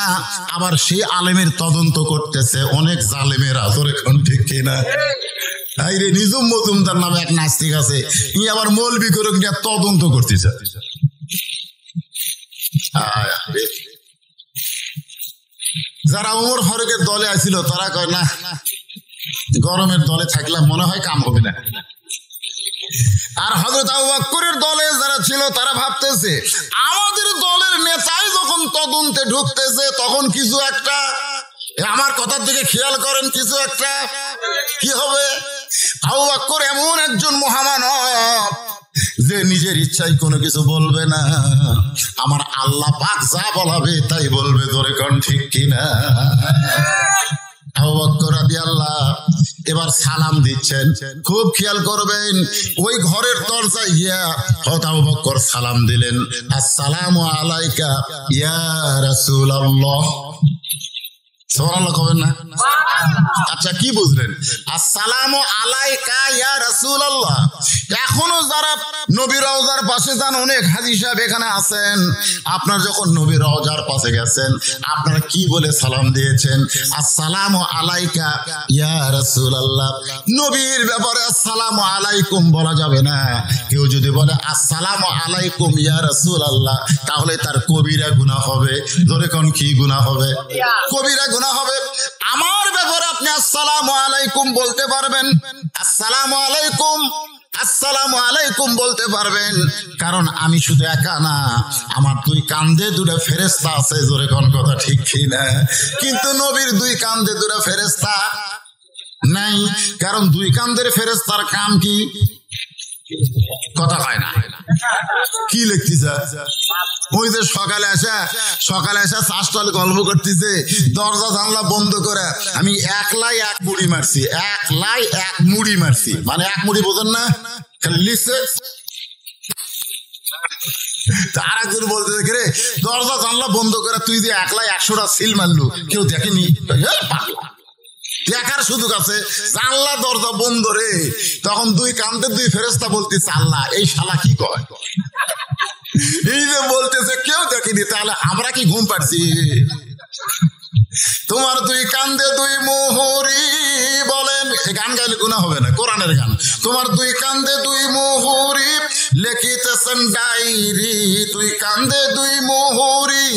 আবার সেই আলেমের তদন্ত করতেছে অনেক জালেমেরা। তোরে কোন ঠিক কিনা? আইরে নিজুম মজুমদার নামে এক নাস্তিক আছে, ই আবার মৌলবি করে নিয়ে তদন্ত করতেছে। যারা ওমর ফারুকের দলে আসছিল তারা কয়, না, গরমের দলে থাকলে মনে হয় কাম হবে না। আর হযরত আবু বকরের দলে যারা ছিল তারা ভাবতেছে, আমাদের দলের নেতাই যখন তদন্তে ঢুকতেছে তখন কিছু একটা, আমার কথার দিকে খেয়াল করেন, কিছু একটা কি হবে। আবু বকর এমন একজন মহামানব যে নিজের ইচ্ছায় কোনো কিছু বলবে না, আমার আল্লাহ পাক যা বলাবে তাই বলবে। ধরে কোন ঠিক কিনা? আবু বকর রাদিয়াল্লাহু এবার সালাম দিচ্ছেন, খুব খেয়াল করবেন। ওই ঘরের দরজায় গিয়া হযরত আবু বকর সালাম দিলেন, আসসালামু আলাইকা ইয়া রাসূলুল্লাহ। সুবহানাল্লাহ কবেন না? আচ্ছা, কি বুঝলেন? আসসালামু আলাইকা ইয়া রাসূলুল্লাহ। এখন নবীর রওজার পাশে যান, অনেক হাজী সাহেব এখানে আছেন। আপনার যখন নবীর রওজার পাশে গেছেন, আপনারা কি বলে সালাম দিয়েছেন? আসসালামু আলাইকা ইয়া রাসূলুল্লাহ। নবীর ব্যাপারে আসসালামু আলাইকুম বলা যাবে না। কেউ যদি বলে আসসালামু আলাইকুম ইয়া রাসূলুল্লাহ, তাহলে তার কবিরা গুনাহ হবে। ধরে কোন কি গুনাহ হবে? কবিরা গুনাহ হবে। আমার ব্যাপারে আপনি আসসালামু আলাইকুম বলতে পারবেন, আসসালামু আলাইকুম, আসসালামু আলাইকুম বলতে পারবেন, কারণ আমি শুধু একা না, আমার দুই কান্দে দুটো ফেরেশতা আছে। জোরে কোন কথা ঠিক কি না? কিন্তু নবীর দুই কান্দে দুটো ফেরেশতা নাই, কারণ দুই কান্দের ফেরেশতার কাম কি? কথা হয় না। কি লিখতেছে? ওই যে সকালে আসা চাষটাল গল্প করতেছে, দরজা জানলা বন্ধ করে আমি একলাই এক মুড়ি মারছি, একলাই এক মুড়ি মারছি, মানে এক মুড়ি বোঝেন না? খালি লিখছে। তার একজন বলতে রে, দরজা জানলা বন্ধ করে তুই যে একলাই 100টা সিল মারলু, কেউ দেখেনি? দেখার সুযোগ আছে, জানলা দরজা বন্ধ রে। তখন দুই কান্দে দুই ফেরেশতা বলতেছে, আল্লাহ এই শালা কি কয়? এই যে বলতেছে কেউ দেখেনি, তাহলে আমরা কি ঘুম পাচ্ছি? তোমার দুই কান্দে দুই মোহরি বলেন, গান গাইলে গুনাহ হবে না, কোরআনের গান। তোমার দুই কান্দে দুই মোহরি লিখিতেছেন ডায়েরি, দুই কান্দে দুই মোহরি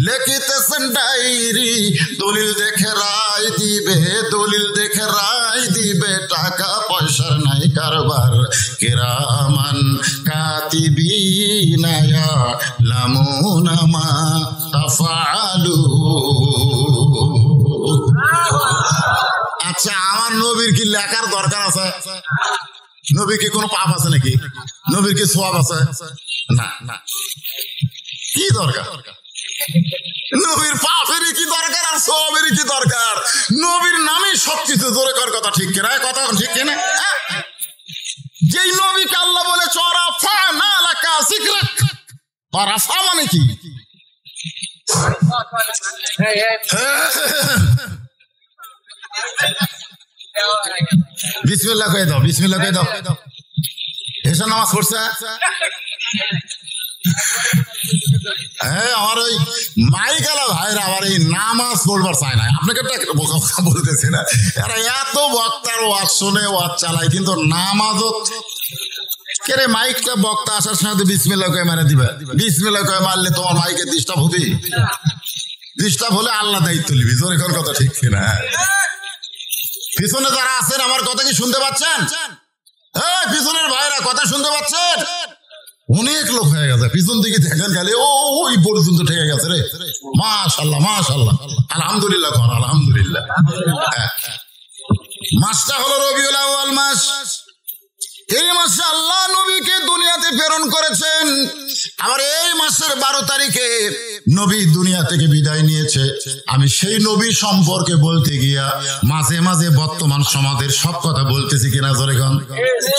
লিখিতেছেন ডায়েরি, দলিল দেখে রায় দিবে, দলিল দেখে রায় দিবে, টাকা পয়সার নাই কারবার, কিরামান কাতিবিনা ইয়ালামুনা মা তাফআলু। আচ্ছা, আমার নবীর কি লেখার দরকার আছে? নবীর কি কোনো পাপ আছে নাকি? নবীর কি সওয়াব আছে? না না। কি দরকার? নবীর পাপেরই কি দরকার আর সওয়াবেরই কি দরকার? নবীর নামই সবকিছু। জোরে কর কথা ঠিক কিনা? কথা ঠিক কিনা? যেই নবীকে আল্লাহ বলে চরাফা না লাকা যিকরাক, চরাফা মানে কি? বিসমিল্লাহ কয়ে দাও, বিসমিল্লাহ কয়ে দাও। এসা নামাজ পড়ছে? হ্যাঁ, আমার ওই মাইকালা ভাইরা আবার এই নামাজ পড়বার চায় না। আপনাকে কথা বলতেছি না, এরা এত বক্তার ওয়াজ শুনে ওয়াজ চালায়, কিন্তু নামাজও কেরে মাইকটা বক্তা আসার সাথে বিসমিল্লাহ কয়ে মারা দিবে। বিসমিল্লাহ কয়ে মারলে তোমার মাইকে ডিস্টার্ব হবে, ডিস্টার্ব হলে আল্লাহ দায়িত্ব নিবি। জোরে কোন কথা ঠিক কিনা? পিছনে যারা আছেন আমার কথা কি শুনতে পাচ্ছেন? হ্যাঁ, পিছনের ভাইরা কথা শুনতে পাচ্ছেন? অনেক লোক হয়ে গেছে, পিছন দিকে দেখেন খালি ওই পর্যন্ত ঠেকে গেছে রে। মাশাআল্লাহ মাশাআল্লাহ, আলহামদুলিল্লাহ কর, আলহামদুলিল্লাহ। মাসটা হলো রবিউল আউয়াল মাস। এই মাসে আল্লাহ নবীকে দুনিয়াতে প্রেরণ করেছেন। আবার এই মাসের 12 তারিখে নবী দুনিয়া থেকে বিদায় নিয়েছে। আমি সেই নবী সম্পর্কে বলতে গিয়া মাঝে মাঝে বর্তমান সমাজের সব কথা বলতেছি কিনা? জোরে কোন।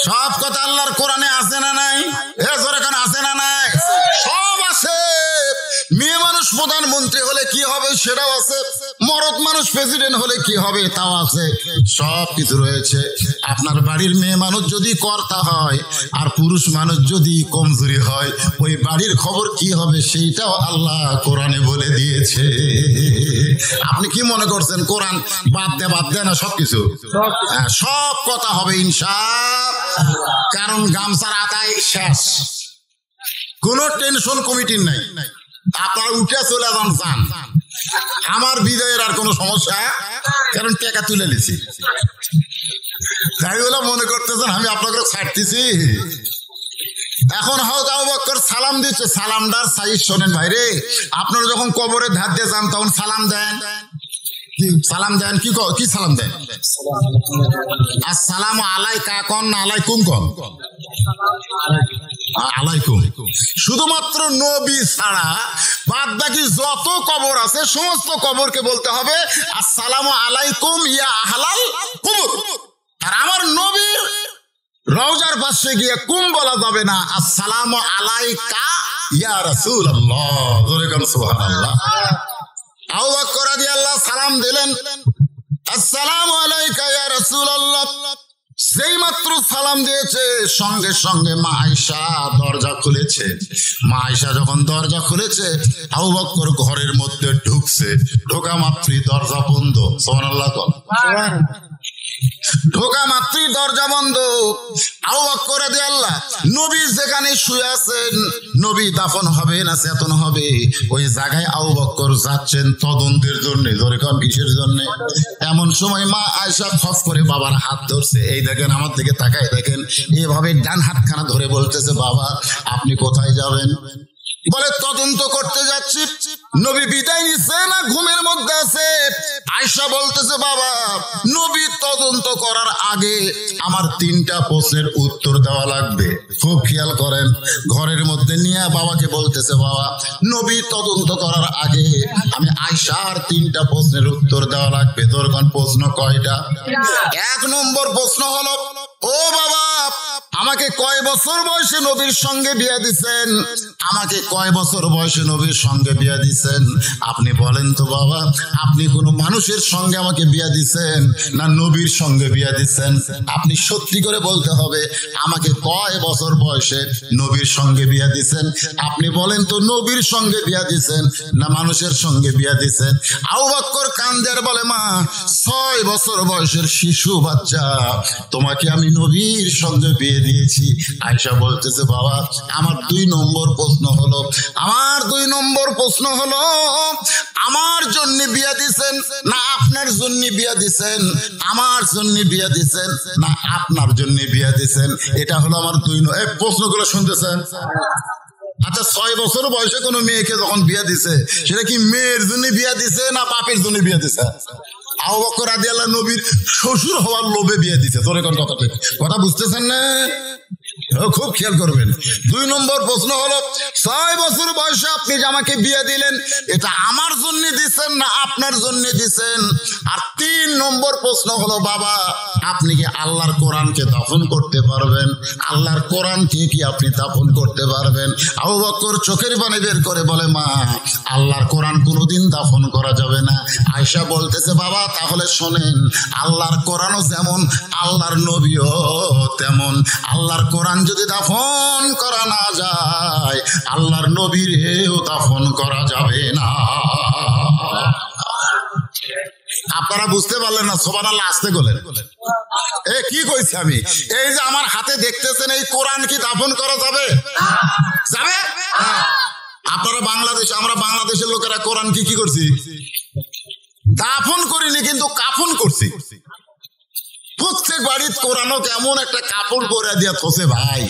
সব কথা আল্লাহর কোরআনে আছে না নাই? জোরে কোন, আছে না নাই? সব আছে। মেয়ে মানুষ প্রধানমন্ত্রী হলে কি হবে সেটাও আছে, মরদ মানুষ প্রেসিডেন্ট হলে কি হবে তাও আছে, সব কিছু রয়েছে। আপনার বাড়ির মেয়ে মানুষ যদি কর্তা হয় আর পুরুষ মানুষ যদি কমজোরি হয়, ওই বাড়ির খবর কি হবে সেইটাও আল্লাহ কোরআনে বলে দিয়েছে। আপনি কি মনে করছেন কোরআন বাদ দেয় না? সবকিছু, সব কথা হবে ইনশাআল্লাহ। কারণ গামছার আদায় শেষ, কোনো টেনশন কমিটির নাই। আপনার উঠে চলে যান, আমার বিদায়ের আর কোনো সমস্যা, কারণ টাকা তুলে নিছি। তাই বলে মনে করতেছেন আমি আপনাকে ছাড়তেছি। এখন হয়তো আবু বকর সালাম দিচ্ছে, সালামদার সাইজ শোনেন ভাইরে। আপনারা যখন কবরে ধার দিয়ে যান তখন সালাম দেন, সালাম দেন কি সালাম দেন? আসসালামু আলাইকা কন না আলাইকুম কন? আলাইকুম। শুধুমাত্র নবী ছাড়া বাদ বাকি যত কবর আছে সমস্ত কবরকে বলতে হবে আসসালামু আলাইকুম ইয়া আহলাল কুবুর। আর আমার নবীর রওজার পাশে গিয়ে কুম বলা যাবে না, আসসালামু আলাইকা ইয়া রাসূলুল্লাহ। জোরে বলেন সুবহানাল্লাহ। আবু বকর রাদিয়াল্লাহু সালাম দিলেন, আসসালামু আলাইকা ইয়া রাসূলুল্লাহ। সেই মাত্র সালাম দিয়েছে, সঙ্গে সঙ্গে মা আয়েশা দরজা খুলেছে। মা আয়েশা যখন দরজা খুলেছে, আবু বকর ঘরের মধ্যে ঢুকছে, ঢোকা মাত্রই দরজা বন্ধ। সুবহানাল্লাহ। ঢোকা মাত্রই দরজা বন্ধ। আবু বকর রাদিয়াল্লাহু নবী যেখানে শুয়ে আছেন, নবী দাফন হবে না চেতন হবে, ওই জায়গায় আবু বকর যাচ্ছেন তদন্তের জন্য। ধরে কোন কিসের জন্য? এমন সময় মা আয়েশা খপ করে বাবার হাত ধরছে। এই দেখেন, আমার দিকে তাকায় দেখেন, এভাবে ডান হাতখানা ধরে বলতেছে, বাবা আপনি কোথায় যাবেন? বলে তদন্ত করতে যাচ্ছি। নবী বিদায় নিচ্ছে না ঘুমের মধ্যে আছে? আয়েশা বলতেছে, বাবা নবী তদন্ত করার আগে আমার 3টা প্রশ্নের উত্তর দেওয়া লাগবে। খুব খেয়াল করেন, ঘরের মধ্যে নিয়ে বাবাকে বলতেছে, বাবা নবী তদন্ত করার আগে আমি আয়েশার 3টা প্রশ্নের উত্তর দেওয়া লাগবে। তোর কোন প্রশ্ন কয়টা? 1 নম্বর প্রশ্ন হলো, ও বাবা আমাকে কয় বছর বয়সে নবীর সঙ্গে বিয়ে দিছেন? আমাকে কয় বছর বয়সে নবীর সঙ্গে বিয়ে দিছেন? আপনি বলেন তো বাবা, আপনি কোন মানুষের সঙ্গে আমাকে বিয়ে দিছেন না নবীর সঙ্গে বিয়ে দিছেন? আপনি সত্যি করে বলতে হবে, আমাকে কয় বছর বয়সে নবীর সঙ্গে বিয়ে দিছেন? আপনি বলেন তো নবীর সঙ্গে বিয়ে দিছেন না মানুষের সঙ্গে বিয়ে দিছেন? আবু বকর কান্দে আর বলে, মা 6 বছর বয়সের শিশু বাচ্চা, তোমাকে আমি নবীর সঙ্গে বিয়ে দিয়েছি। আয়েশা বলতেছে, বাবা আমার 2 নম্বর প্রশ্ন হলো, আমার জন্য বিয়ে দিছেন না আপনার জন্য বিয়ে দিছেন? আমার জন্য বিয়ে দিছেন না আপনার জন্য বিয়ে দিছেন? এটা হলো আমার 2 নম্বর। প্রশ্নগুলো শুনতেছেন? আচ্ছা, 6 বছর বয়সে কোন মেয়েকে যখন বিয়ে দিছে, সেটা কি মেয়ের জন্য বিয়ে দিছে না বাপের জন্য বিয়ে দিছে? আবু বকর রাদিয়াল্লাহু নবীর শ্বশুর হওয়ার লোভে বিয়ে দিছে। তোরে কোন কথা ঠিক কথা বুঝতেছেন না? খুব খেয়াল করবেন। 2 নম্বর প্রশ্ন হলো, 6 বছর বয়সে আপনি যে আমাকে বিয়ে দিলেন, এটা আমার জন্য দিচ্ছেন না আপনার জন্য দিচ্ছেন? আর 3 নম্বর প্রশ্ন হলো, বাবা আপনি কি আল্লাহর কোরআনকে দাফন করতে পারবেন? আল্লাহর কোরআনকে কি আপনি দাফন করতে পারবেন? আবু বকর চোখের পানি বের করে বলে, মা আল্লাহর কোরআন কোনোদিন দাফন করা যাবে না। আয়েশা বলতেছে, বাবা তাহলে শোনেন, আল্লাহর কোরআনও যেমন আল্লাহর নবীও তেমন। আল্লাহর কোরআন যদি দাফন করা না যায়, আল্লাহর নবীরেও দাফন করা যাবে না। আপনারা বুঝতে পারলেন না? সুবহানাল্লাহ আস্তে বলেন। কি কইছি আমি? এই যে আমার হাতে দেখতেছেন, এই কোরআন কি দাফন করা যাবে? যাবে? আপনারা বাংলাদেশে, আমরা বাংলাদেশের লোকেরা কোরআন কি করছি? দাফন করিনি, কিন্তু কাফন করছি। প্রত্যেক বাড়ির কোরআনও কেমন একটা কাপড় করে দিয়া থসে ভাই,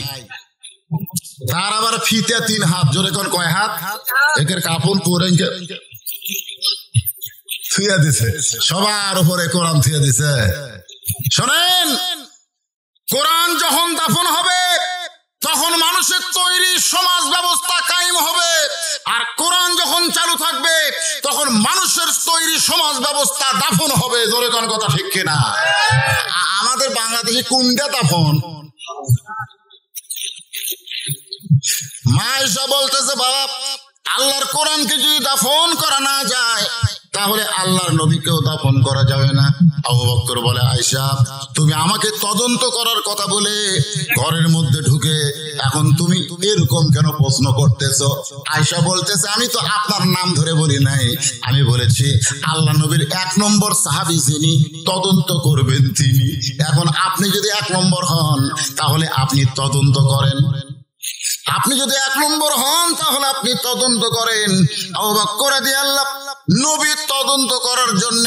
তার আবার ফিতে 3 হাত। জোরে কোন কয় হাত? একের কাপড় করে থুইয়া দিছে, সবার উপরে কোরআন থুইয়া দিছে। শোনেন, কোরআন যখন দাফন হবে তখন মানুষের তৈরি সমাজ ব্যবস্থা কায়েম হবে, আর কোরআন যখন চালু থাকবে তখন মানুষের তৈরি সমাজ ব্যবস্থা দাফন হবে। জোরে কোন কথা ঠিক কিনা? আমাদের বাংলাদেশে কোনটা দাফন? মা আয়েশা বলতেছে, বাবা আল্লাহর কোরআনকে যদি দাফন করা না যায়, তাহলে আল্লাহর নবীকেও দাফন করা যাবে না। আবু বকর বলে, আয়েশা তুমি আমাকে তদন্ত করার কথা বলে ঘরের মধ্যে ঢুকে এখন তুমি এরকম কেন প্রশ্ন করতেছো? আয়েশা বলতেছে, আমি তো আপনার নাম ধরে বলি নাই, আমি বলেছি আল্লাহ নবীর 1 নম্বর সাহাবী যিনি তদন্ত করবেন তিনি। এখন আপনি যদি 1 নম্বর হন, তাহলে আপনি তদন্ত করেন। আপনি যদি 1 নম্বর হন, তাহলে আপনি তদন্ত করেন। আবু বকর রাদিয়াল্লাহু নবীর তদন্ত করার জন্য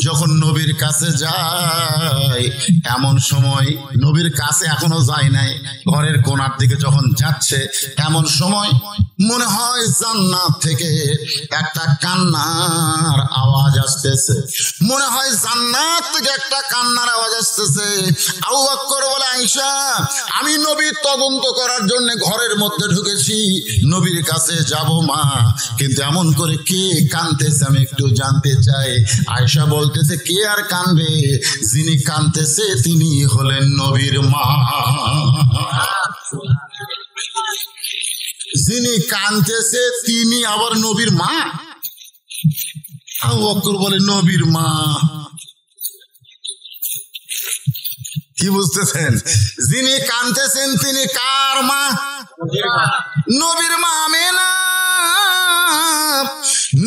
যখন নবীর কাছে যায়, এমন সময় নবীর কাছে এখনো যায় নাই, ঘরের কোণার দিকে যখন যাচ্ছে, এমন সময় মনে হয় জান্নাত থেকে একটা কান্নার আওয়াজ আসতেছে। মনে হয় জান্নাত থেকে একটা কান্নার আওয়াজ আসতেছে। আবু বকর বলে, আয়েশা আমি নবীর তদন্ত করার জন্য ঘরের মধ্যে ঢুকেছি, নবীর কাছে যাব মা, কিন্তু এমন করে কে কাঁদতেছে আমি একটু জানতে চাই। আয়েশা বলতেছে, কে আর কাঁদবে? যিনি কাঁদতেছে তিনি হলেন নবীর মা। যিনি কাঁদতেছে তিনি আবার নবীর মা? আবু বকর বলে, নবীর মা। কি বুঝতেছেন? যিনি কাঁদতেছেন তিনি কার মা? নবীর মা আমেনা,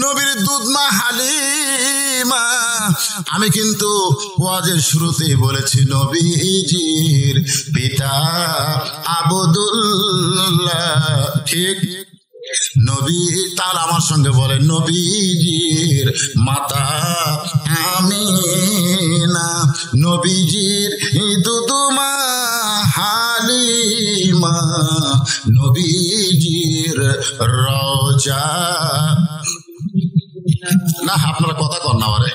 নবীর দুধ মা হালিমা। আমি কিন্তু ওয়াজের শুরুতেই বলেছি নবীজির পিতা আবদুল্লাহ, ঠিক? নবী, তার আমার সঙ্গে বলে নবীজির মাতা আমিনা, নবীজির দুদুমা হালিমা, নবীজির রওজা। না আপনারা কথা কর না আরে।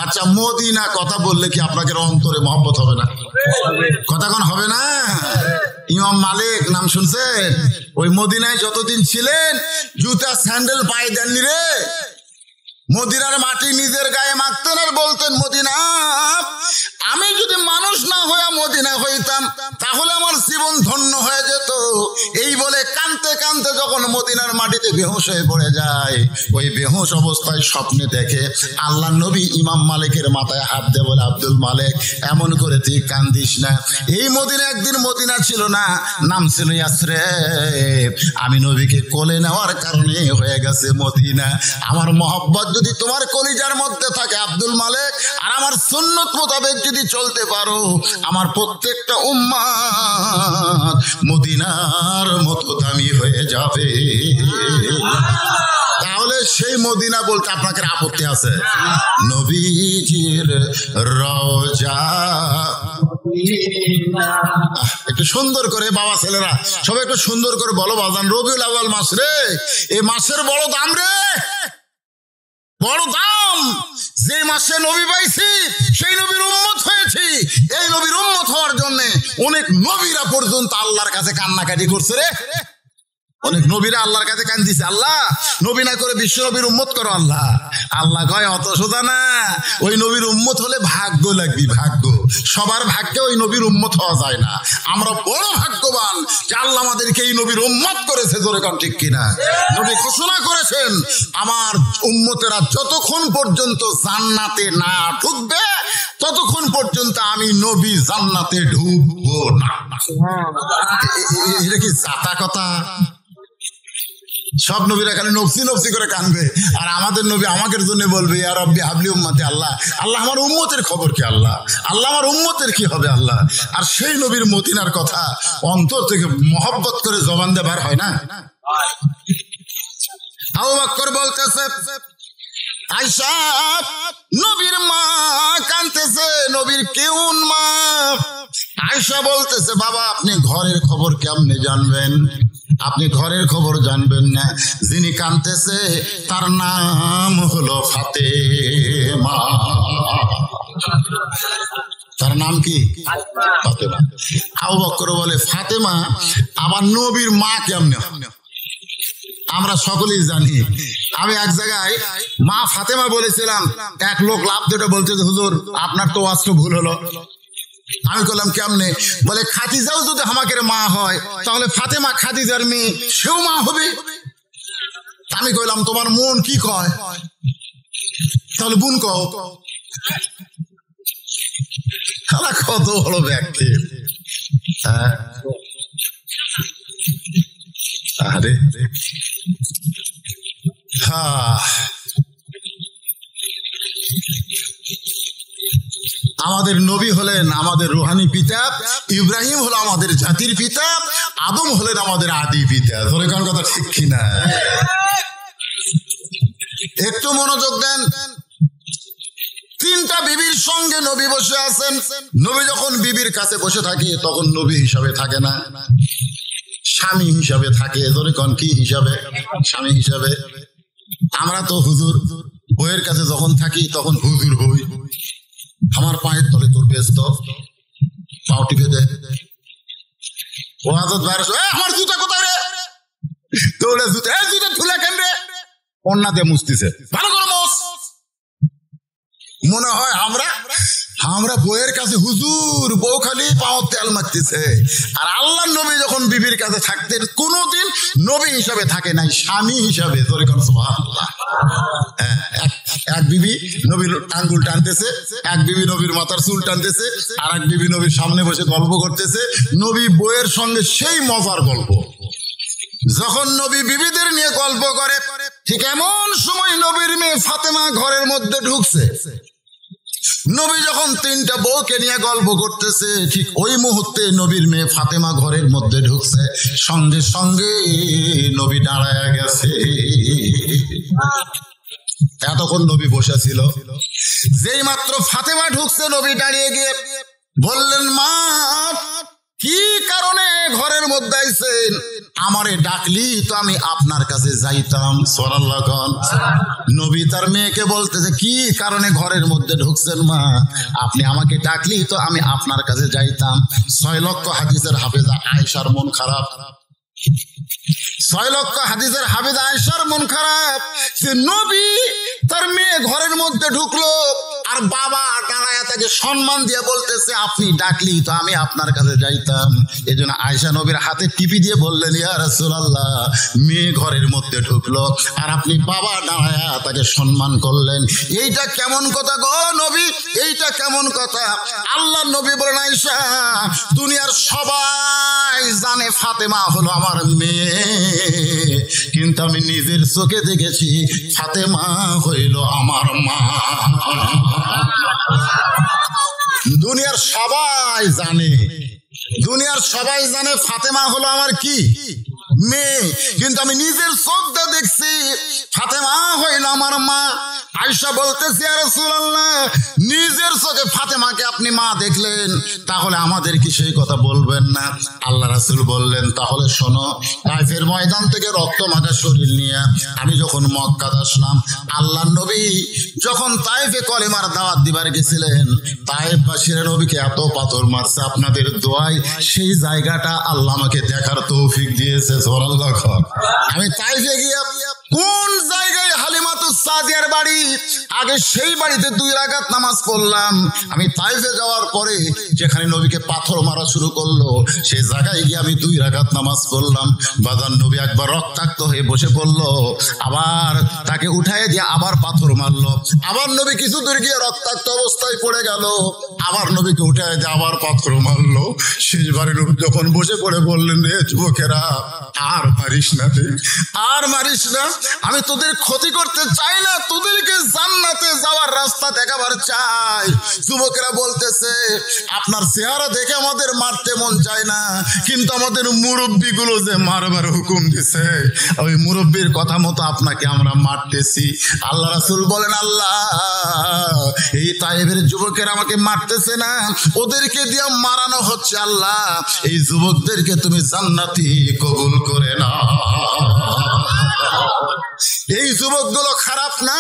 আচ্ছা, মদিনা কথা বললে কি আপনাকে অন্তরে মহব্বত হবে না? কথা কোন হবে না? ইমাম মালিক নাম শুনছেন? ওই মদিনায় যতদিন ছিলেন জুতা স্যান্ডেল পায়ে দেননি রে। মদিনার মাটি নিজের গায়ে মাখতেন আর বলতেন মদিনা, আমি যদি মানুষ না হয়ে মদিনা হইতাম তাহলে আমার জীবন ধন্য হয়ে যেত। এই বলে কানতে কানতে যখন মদিনার মাটিতে বেহুশ হয়ে পড়ে যায়, ওই বেহুশ অবস্থায় স্বপ্নে দেখে আল্লাহ নবী ইমাম মালিকের মাথায় হাত দিয়ে বলে, আব্দুল মালিক এমন করে তুই কান্দিস না। এই মদিনা একদিন মদিনা ছিল না, নাম ছিল ইয়াসরিব। আমি নবীকে কোলে নেওয়ার কারণে হয়ে গেছে মদিনা। আমার মহব্বত যদি তোমার কলিজার মধ্যে থাকে আব্দুল মালিক, আর আমার সুন্নত মোতাবেক যদি চলতে পারো, আমার প্রত্যেকটা উম্মাত মদিনার মতো দামি হয়ে যাবে। তাহলে সেই মদিনা বলতে আপনাকে আপত্তি আছে? নবীজির রওজা। একটু সুন্দর করে বাবা ছেলেরা সবাই একটু সুন্দর করে বলো বাজান, রবিউল আউয়াল মাস রে, এই মাসের বড় দাম রে, বড় দাম। যে মাসে নবী পাইছি সেই নবীর উম্মত হয়েছি। এই নবীর উম্মত হওয়ার জন্য অনেক নবীরা পর্যন্ত আল্লাহর কাছে কান্নাকাটি করছে রে। অনেক নবীরা আল্লাহর কাছে কান্দিছে, আল্লাহ নবী না করে বিশ্ব নবীর উম্মত করো। আল্লাহ আল্লাহ কয় অত সোজা না, ওই নবীর উম্মত হলে ভাগ্য লাগবে, ভাগ্য। সবার ভাগ্যে ওই নবীর উম্মত হওয়া যায় না। আমরা বড় ভাগ্যবান যে আল্লাহ আমাদেরকে এই নবীর উম্মত করেছে। জোরে কান ঠিক কিনা? নবী ঘোষণা করেছেন, আমার উম্মতেরা যতক্ষণ পর্যন্ত জান্নাতে না ঢুকবে ততক্ষণ পর্যন্ত আমি নবী জান্নাতে ঢুকবো না। এটা কি জাতা কথা? সব নবীরা খালি নফসি নফসি করে কানবে, আর আমাদের নবী আমাদের জন্য বলবে ইয়া রব্বি হাবলি উম্মতি। আল্লাহ আল্লাহ আমার উম্মতের খবর কি? আল্লাহ আল্লাহ আমার উম্মতের কি হবে? আল্লাহ। আর সেই নবীর মদিনার কথা অন্তর থেকে মহব্বত করে জবান দিয়ে বার হয় না। আবু বকর বলতেছে, আয়েশা নবীর মা কাঁদতেছে, নবীর কেউন মা। আয়েশা বলতেছে, বাবা আপনি ঘরের খবর কেমনে জানবেন? আপনি ঘরের খবর জানবেন না? যিনি কাঁদতেছে তার নাম হলো ফাতেমা। তার নাম কি? ফাতেমা। আবু বকর বলে, ফাতেমা আবার নবীর মা কেমনে? আমরা সকলেই জানি। আমি এক জায়গায় মা ফাতেমা বলেছিলাম, এক লোক লাভ দুটো বলতেছে, হুজুর আপনার তো ওয়াজটা ভুল হলো। আমি বললাম কেমনে? বলে খাদিজাও যদি আমাকে মা হয় তাহলে ফাতেমা খাদিজার মেয়ে, সেও মা হবে। আমি কইলাম তোমার মন কি কয়? তাহলে বোন কও। কত বড় ব্যক্তি! আরে আমাদের নবী হলেন আমাদের রুহানি পিতা, ইব্রাহিম হলো আমাদের জাতির পিতা, আদম হলেন আমাদের আদি পিতা। ধরে কোন কথা ঠিক কিনা? একটু মনোযোগ দেন। তিনটা বিবির সঙ্গে নবী বসে আছেন। নবী যখন বিবির কাছে বসে থাকে তখন নবী হিসাবে থাকে না, স্বামী হিসাবে থাকে। ধরে কোন কি হিসাবে? স্বামী হিসাবে। আমরা তো হুজুর, বইয়ের কাছে যখন থাকি তখন হুজুর হই। আমার পায়ের তলে তোর ব্যস্ত পাও টিপে দে। ও হাজত ভাইরাস, আমার জুতা কোথায় রে? তোলে জুতা, জুতা ধুলে কেন রে? অন্যা দিয়ে মুছতেছে, ভালো করে মোছ। মনে হয় আমরা বইয়ের কাছে হুজুর, বউ খালি পাও তেল মারতেছে। আর আল্লাহ নবী যখন বিবির কাছে থাকতেন কোনোদিন নবী হিসাবে থাকে নাই, স্বামী হিসাবে। এক বিবি নবীর আঙ্গুল টানতেছে, এক বিবি নবীর মাথার চুল টানতেছে, আর এক বিবি নবীর সামনে বসে গল্প করতেছে। নবী বইয়ের সঙ্গে সেই মজার গল্প। যখন নবী বিবিদের নিয়ে গল্প করে, ঠিক এমন সময় নবীর মেয়ে ফাতেমা ঘরের মধ্যে ঢুকছে। নবী যখন তিনটা বউকে নিয়ে গল্প করতেছে, ঠিক ওই মুহূর্তে নবীর মেয়ে ফাতেমা ঘরের মধ্যে ঢুকছে। সঙ্গে সঙ্গে নবী দাঁড়ায় গেছে। এতক্ষণ নবী বসে ছিল, যেই মাত্র ফাতেমা ঢুকছে নবী দাঁড়িয়ে গিয়ে বললেন, মা কি কারণে ঘরের মধ্যে আইছেন? আমারে ডাকলি তো আমি আপনার কাছে যাইতাম। সুবহানাল্লাহ। নবী তার মেয়েকে বলতেছে, কি কারণে ঘরের মধ্যে ঢুকছেন মা? আপনি আমাকে ডাকলি তো আমি আপনার কাছে যাইতাম। 6 লক্ষ হাদিসের হাফেজা আয়েশার মন খারাপ। 6 লক্ষ হাদিসের হাফেজা আয়েশার মন খারাপ যে নবী তার মেয়ে ঘরের মধ্যে ঢুকলো, আর বাবা দাঁড়ায় তাকে সম্মান দিয়ে বলতেছে, আপনি ডাকলি তো আমি আপনার কাছে যাইতাম। এই জন্য আয়েশা নবীর হাতে টিপি দিয়ে বললেন, ইয়া রাসূলুল্লাহ, মেয়ে ঘরের মধ্যে ঢুকলো আর আপনি বাবা দাঁড়ায় তাকে সম্মান করলেন, এইটা কেমন কথা গো নবী? এইটা কেমন কথা? আল্লাহ নবী বলেন, আয়েশা, দুনিয়ার সবাই জানে ফাতেমা হলো আমার মেয়ে, কিন্তু আমি নিজের চোখে দেখেছি ফাতেমা হইল আমার মা। দুনিয়ার সবাই জানে, দুনিয়ার সবাই জানে ফাতেমা হলো আমার কি মেয়ে, কিন্তু আমি নিজের চোখটা দেখছি ফাতেমা হইল আমার মা। আয়েশা বলতেছি, ইয়া রাসূলুল্লাহ, নিজের চোখে ফাতেমাকে আপনি মা দেখলেন, তাহলে আমাদের কি সেই কথা বলবেন না? আল্লাহ রাসূল বললেন, তাহলে শোনো, তায়েফের ময়দান থেকে রক্ত মাখা শরীর নিয়ে আমি যখন মক্কাতে আসলাম, আল্লাহ নবী যখন তায়েফে কলেমার দাওয়াত দিবার গেছিলেন, তায়েফবাসীরা নবীকে এত পাথর মারছে, আপনাদের দোয়ায় সেই জায়গাটা আল্লাহ আমাকে দেখার তৌফিক দিয়েছে। সুবহানাল্লাহ। আমি তায়েফে গিয়ে কোন জায়গায় হালিমাতুস সাদিয়ার বাড়ি, আগে সেই বাড়িতে 2 রাকাত নামাজ পড়লাম। আমি তায়েফে যাওয়ার পরে যেখানে নবীকে পাথর মারা শুরু করলো, সেই জায়গায় গিয়ে আমি 2 রাকাত নামাজ পড়লাম। বাজার নবী একবার রক্তাক্ত হয়ে বসে পড়লো, আবার তাকে উঠায় দিয়ে আবার পাথর মারলো, আবার নবী কিছু দূর গিয়ে রক্তাক্ত অবস্থায় পড়ে গেল, আবার নবীকে উঠায় দিয়ে আবার পাথর মারলো। শেষবারে নবী যখন বসে পড়ে বললেন, রে যুবকেরা, আর মারিস না রে, আর মারিস না, আমি তোদের ক্ষতি করতে চাই না, তোদেরকে জান্নাতে যাওয়ার রাস্তা দেখাবার চাই। যুবকেরা বলতেছে, আপনার চেহারা দেখে আমাদের মারতে মন চায় না, কিন্তু আমাদের মুরব্বী গুলো যে মারবার হুকুম দিছে, ওই মুরব্বীর কথা মতো আপনাকে আমরা মারতেছি। আল্লাহ রাসূল বলেন, আল্লাহ, এই তায়েফের যুবকেরা আমাকে মারতেছে না, ওদেরকে দিয়ে মারানো হচ্ছে। আল্লাহ, এই যুবকদেরকে তুমি জান্নাতি কবুল করে না। এই যুবকগুলো খারাপ না,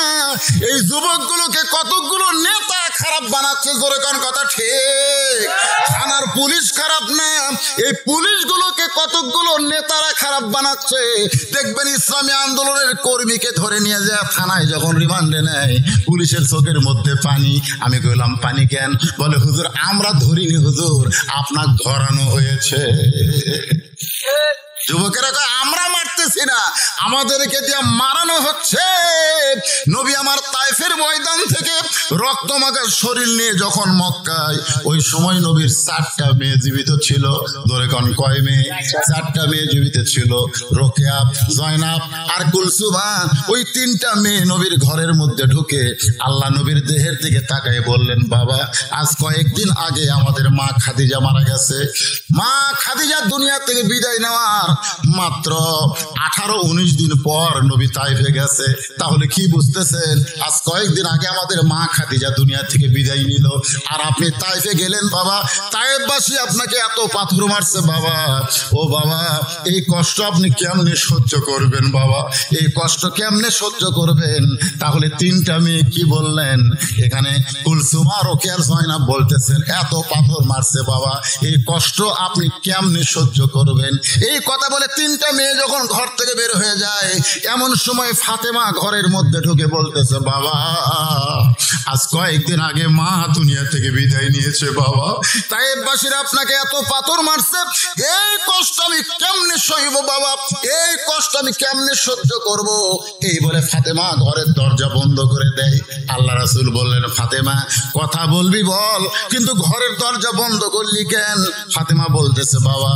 এই যুবকগুলোকে কতগুলো নেতা খারাপ বানাচ্ছে। জোরে কোন কথা ঠিক? থানার পুলিশ খারাপ না, এই পুলিশগুলোকে কতগুলো নেতারা খারাপ বানাচ্ছে। দেখবেন ইসলামী আন্দোলনের কর্মীকে ধরে নিয়ে যায় থানায়, যখন রিমান্ডে নেয়, পুলিশের চোখের মধ্যে পানি। আমি কইলাম, পানি কেন? বলে, হুজুর আমরা ধরিনি হুজুর, আপনার ধরানো হয়েছে। যুবকেরা কয়, আমরা মারতেছি না, আমাদেরকে দিয়ে মারানো হচ্ছে। নবী আমার তায়েফের ময়দান থেকে রক্ত মাখা শরীর নিয়ে যখন মক্কায়, ওই সময় নবীর 4টা মেয়ে জীবিত ছিল। ধরে কোন কয় মেয়ে? 4টা মেয়ে জীবিত ছিল, রোকেয়া, জয়নাব আর কুলসুমা। ওই 3টা মেয়ে নবীর ঘরের মধ্যে ঢুকে আল্লাহ নবীর দেহের দিকে তাকায় বললেন, বাবা, আজ কয়েকদিন আগে আমাদের মা খাদিজা মারা গেছে। মা খাদিজা দুনিয়া থেকে বিদায় নেওয়ার মাত্র 18-19 দিন পর নবী তায়েফে গেছে। তাহলে কি বুঝতেছেন? আজ কয়েকদিন আগে আমাদের মা খাদিজা দুনিয়া থেকে বিদায় নিল, আর আপনি তায়েফে গেলেন। বাবা, তায়েফবাসী আপনাকে এত পাথর মারছে বাবা, ও বাবা, এই কষ্ট আপনি কেমনে সহ্য করবেন বাবা? এই কষ্ট কেমনে সহ্য করবেন? তাহলে 3টা মেয়ে কি বললেন? এখানে কুলসুমা, রোকেয়া, জয়নাব বলতেছেন, এত পাথর মারছে বাবা, এই কষ্ট আপনি কেমনে সহ্য করবেন? এই কথা বলে 3টা মেয়ে যখন ঘর থেকে বের হয়ে যায়, এমন সময় ফাতেমা ঘরের মধ্যে ঢুকে বলতেছে, বাবা, আজ কয়েকদিন আগে মা দুনিয়া থেকে বিদায় নিয়েছে বাবা, তায়েফবাসীরা আপনাকে এত পাথর মারছে, এই কষ্ট আমি আমি কেমনে সইব বাবা, এই কষ্ট আমি কেমনে সহ্য করব। এই বলে ফাতেমা ঘরের দরজা বন্ধ করে দেয়। আল্লাহ রাসূল বললেন, ফাতেমা কথা বলবি বল, কিন্তু ঘরের দরজা বন্ধ করলি কেন? ফাতেমা বলতেছে, বাবা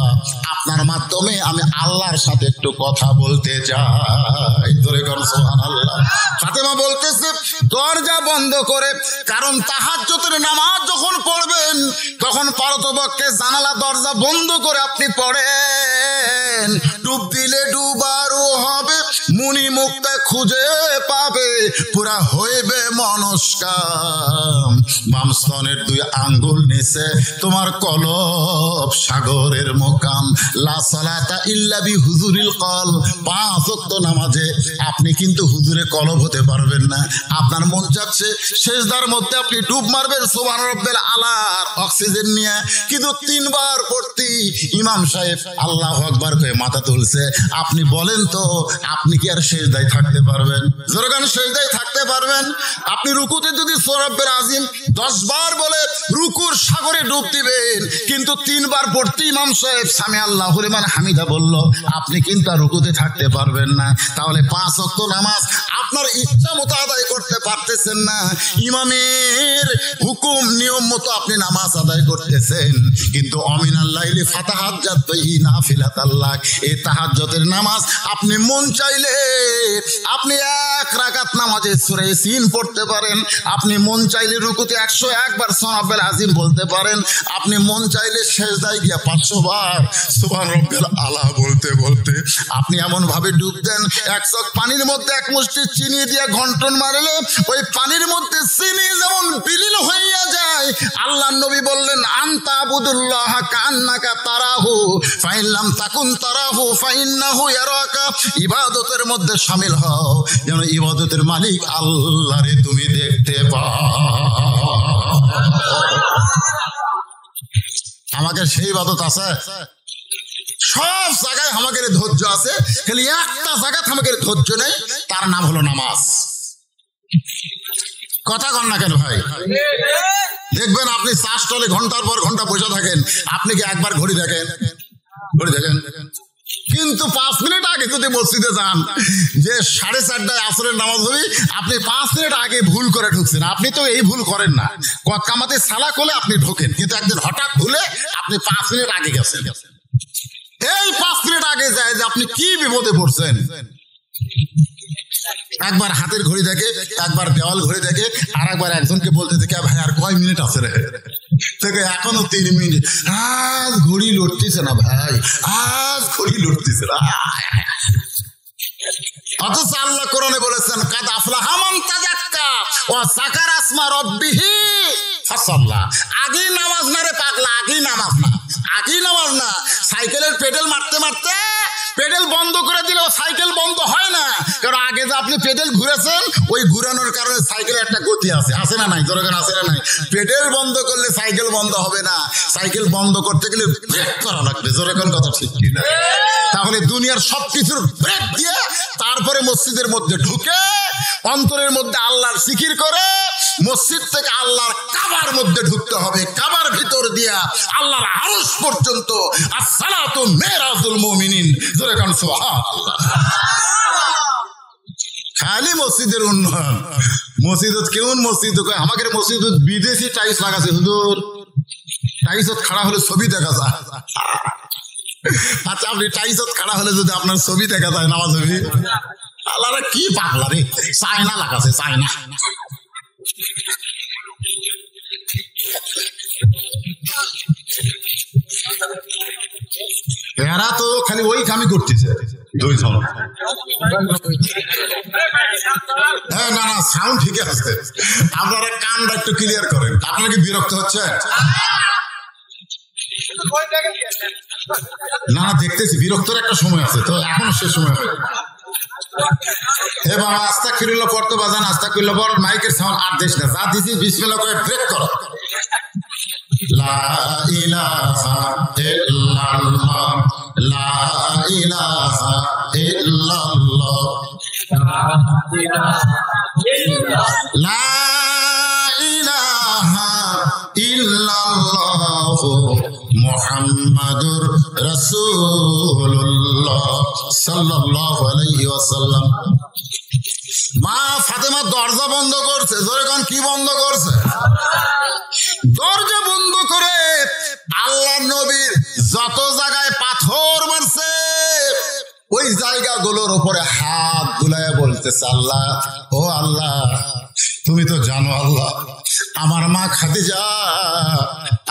আপনার মাধ্যমে আমি আল্লাহর সাথে একটু কথা বলতে চাই। ধরে কর সুবহানাল্লাহ। ফাতেমা বলতেছে, দরজা বন্ধ করে, কারণ তাহাজ্জুদের নামাজ যখন পড়বেন তখন পারতপক্ষে জানালা দরজা বন্ধ করে আপনি পড়েন। ডুব দিলে ডুবারও হবে, মুনি মুক্তা খুঁজে পাবে, পুরা হইবে মনস্কাম। বাম স্তনের 2 আঙ্গুল নিচে তোমার কলব সাগরের মোকাম। লা সালাতা ইল্লা বি হুজুরিল কলব। 5 ওয়াক্ত নামাজে আপনি কিন্তু হুজুরে কলব হতে পারবেন না। আপনার মন চাচ্ছে সেজদার মধ্যে আপনি ডুব মারবেন সুবহান রাব্বিল আলার অক্সিজেন নিয়ে, কিন্তু 3 বার পড়তি ইমাম সাহেব আল্লাহু আকবার কয়ে মাথা তুলছে। আপনি বলেন তো, আপনি কি আর সেজদায় থাকতে পারবেন? জোরগান সেজদায় থাকতে পারবেন? আপনি রুকুতে যদি সূরা রাব্বিল আযীম 10 বার বলে রুকুর সাগরে ডুব দিবেন, কিন্তু 3 বার পড়তে ইমাম সাহেব সামি আল্লাহু লিমান হামিদা বলল, আপনি কিন্তু আর রুকুতে থাকতে পারবেন না। তাহলে 5 ওয়াক্ত নামাজ আপনার ইচ্ছা মতো আদায় করতে পারতেছেন না। ইমামের হুকুম নিয়ম মতো আপনি নামাজ আদায় করতেছেন, কিন্তু অমিনাল লাইলি ফাতাহাজ্জাত বিহি নাফিলাতাল্লাহ, এই তাহাজ্জুদের নামাজ আপনি মন চাইলে আপনি 1 রাকাত নামাজে সূরা ইয়াসিন পড়তে পারেন। আপনি মন চাইলে রুকুতে 101 বার সুবহান রাব্বিল আযীম বলতে পারেন। আপনি মন চাইলে সেজদায় গিয়ে 500 বার সুবহান রাব্বিল আলা বলতে বলতে আপনি এমন ভাবে ডুব দেন, 1 চক পানির মধ্যে 1 মুষ্টি চিনি দিয়ে ঘন্টন মারলে ওই পানির মধ্যে চিনি যেমন বিলীন হইয়া যায়। আল্লাহর নবী বললেন, আনতা আবুদুল্লাহ কান্নাকা তারাহু ফাইন লাম তাকুন তারাহু ফাইন্নাহু ইয়ারাকা। ইবাদতের মধ্যে শামিল হও যেন ইবাদতের মালিক আল্লাহরে তুমি দেখতে পাও। আমাকে সেই ইবাদত আছে, সব জায়গায় আমাদের ধৈর্য আছে, খালি একটা জায়গায় আমাদের ধৈর্য নেই, তার নাম হলো নামাজ। কথা কন না কেন ভাই? দেখবেন আপনি চা স্টলে ঘন্টার পর ঘন্টা বসে থাকেন, আপনি কি একবার ঘড়ি দেখেন? ঘড়ি দেখেন, কিন্তু 5 মিনিট আগে যদি মসজিদে যান যে 4:30টায় আসরের নামাজ হবে, আপনি 5 মিনিট আগে ভুল করে ঢুকছেন। আপনি তো এই ভুল করেন না, কামাতে সালা করলে আপনি ঢোকেন, কিন্তু একদিন হঠাৎ ভুলে আপনি 5 মিনিট আগে গেছেন। এই 5 মিনিট আগে যায় যে আপনি কি বিপদে পড়ছেন। একবার হাতের ঘড়ি দেখে, একবার দেওয়াল ঘড়ি দেখে, আর একবার একজনকে বলতে দেখে, ভাই আর কয় মিনিট আছে রে? থেকে এখনো 3 মিনিট। আজ ঘড়ি লড়তেছে না ভাই, আজ ঘড়ি লড়তেছে না। অথচ আল্লাহ কোরআনে বলেছেন, কাদ আফলাহা মান তাযাক্কা ওয়া যাকারা আসমা রাব্বিহি ফাসাল্লা। আগেই নামাজ না রে পাগলা, আগেই নামাজ না, আগেই নামাজ না। সাইকেলের পেডেল মারতে মারতে পেডেল বন্ধ করে দিলেও সাইকেল বন্ধ হয় না, কারণ আগে যে আপনি পেডেল ঘুরেছেন, ওই ঘুরানোর কারণে সাইকেলের একটা গতি আছে, আছে না নাই? জোরগান আছে না নাই? পেডেল বন্ধ করলে সাইকেল বন্ধ হবে না, সাইকেল বন্ধ করতে গেলে ব্রেক করা লাগবে। জোরগান কথা ঠিক কি না? তাহলে দুনিয়ার সবকিছুর ব্রেক দিয়ে তারপরে মসজিদের মধ্যে ঢুকে অন্তরের মধ্যে আল্লাহর জিকির করে মসজিদ থেকে আল্লাহর কাবার মধ্যে ঢুকতে হবে। কাবার ভিতর দিয়া আল্লাহর আরশ পর্যন্ত। আসসালাতু মিরাজুল মুমিনিন। জোরে কান সুবহানাল্লাহ। খালি মসজিদের উন্নয়ন, মসজিদ কেমন মসজিদ? আমাদের মসজিদ বিদেশি টাইলস লাগাছে হুজুর, টাইলসত খাড়া হলে ছবি দেখা যায়। আচ্ছা, আপনি টাইলসত খাড়া হলে যদি আপনার ছবি দেখা যায় নামাজ হবে? আল্লাহরা কি পাগলা রে, চায়না লাগাছে, চায়না। এরা তো খালি ওই কামই করতেছে। হ্যাঁ, না না, সাউন্ড ঠিক আছে, আপনারা কানটা একটু ক্লিয়ার করেন। আপনারা কি বিরক্ত হচ্ছে? না না, দেখতেছি বিরক্তর একটা সময় আছে, তো এখনো সে সময় হয়। হে বাবা, আস্তাগফিরুল্লাহ পড়তে বাজান, আস্তাগফিরুল্লাহ পড়। মাইকের সাউন্ড আর দিস না, যা দিছি বিসমিল্লাহ করে ব্রেক করো। লা ইলাহা ইল্লাল্লাহ, লা ইলাহা ইল্লাল্লাহ, লা ইলাহা ইল্লাল্লাহ মুহাম্মাদুর রাসূলুল্লাহ সাল্লাল্লাহু আলাইহি ওয়াসাল্লাম। মা ফাতেমা দরজা বন্ধ করছে, জোরে কোন কি বন্ধ করছে? দরজা বন্ধ করে আল্লাহ নবীর যত জায়গায় পাথর মারছে ওই জায়গাগুলোর উপরে হাত বুলায় বলতেছে, আল্লাহ, ও আল্লাহ, তুমি তো জানো আল্লাহ, আমার মা খাদিজা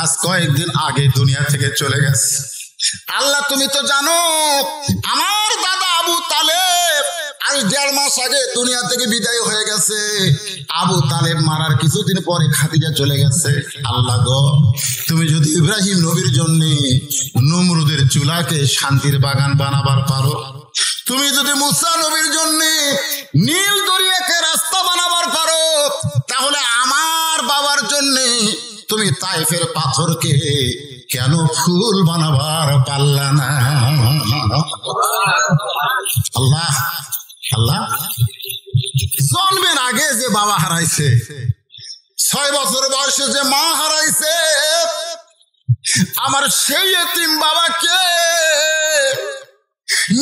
আজ কয়েকদিন আগে দুনিয়া থেকে চলে গেছে। আল্লাহ, তুমি তো জানো আমার দাদা আবু তালেব আজ 1.5 মাস আগে দুনিয়া থেকে বিদায় হয়ে গেছে। আবু তালেব মারার কিছুদিন পরে খাদিজা চলে গেছে। আল্লাহ গো, তুমি যদি ইব্রাহিম নবীর জন্য নমরুদের চুলাকে শান্তির বাগান বানাবার পারো, তুমি যদি মুসা নবীর জন্য নীল দরিয়াকে রাস্তা বানাবার পারো, তাহলে আমার বাবার জন্য তুমি তাইফের পাথরকে কেন ফুল বানাবার পারলা না? আল্লাহ, আল্লাহ, জন্মের আগে যে বাবা হারাইছে, 6 বছর বয়সে যে মা হারাইছে, আমার সেই এতিম বাবাকে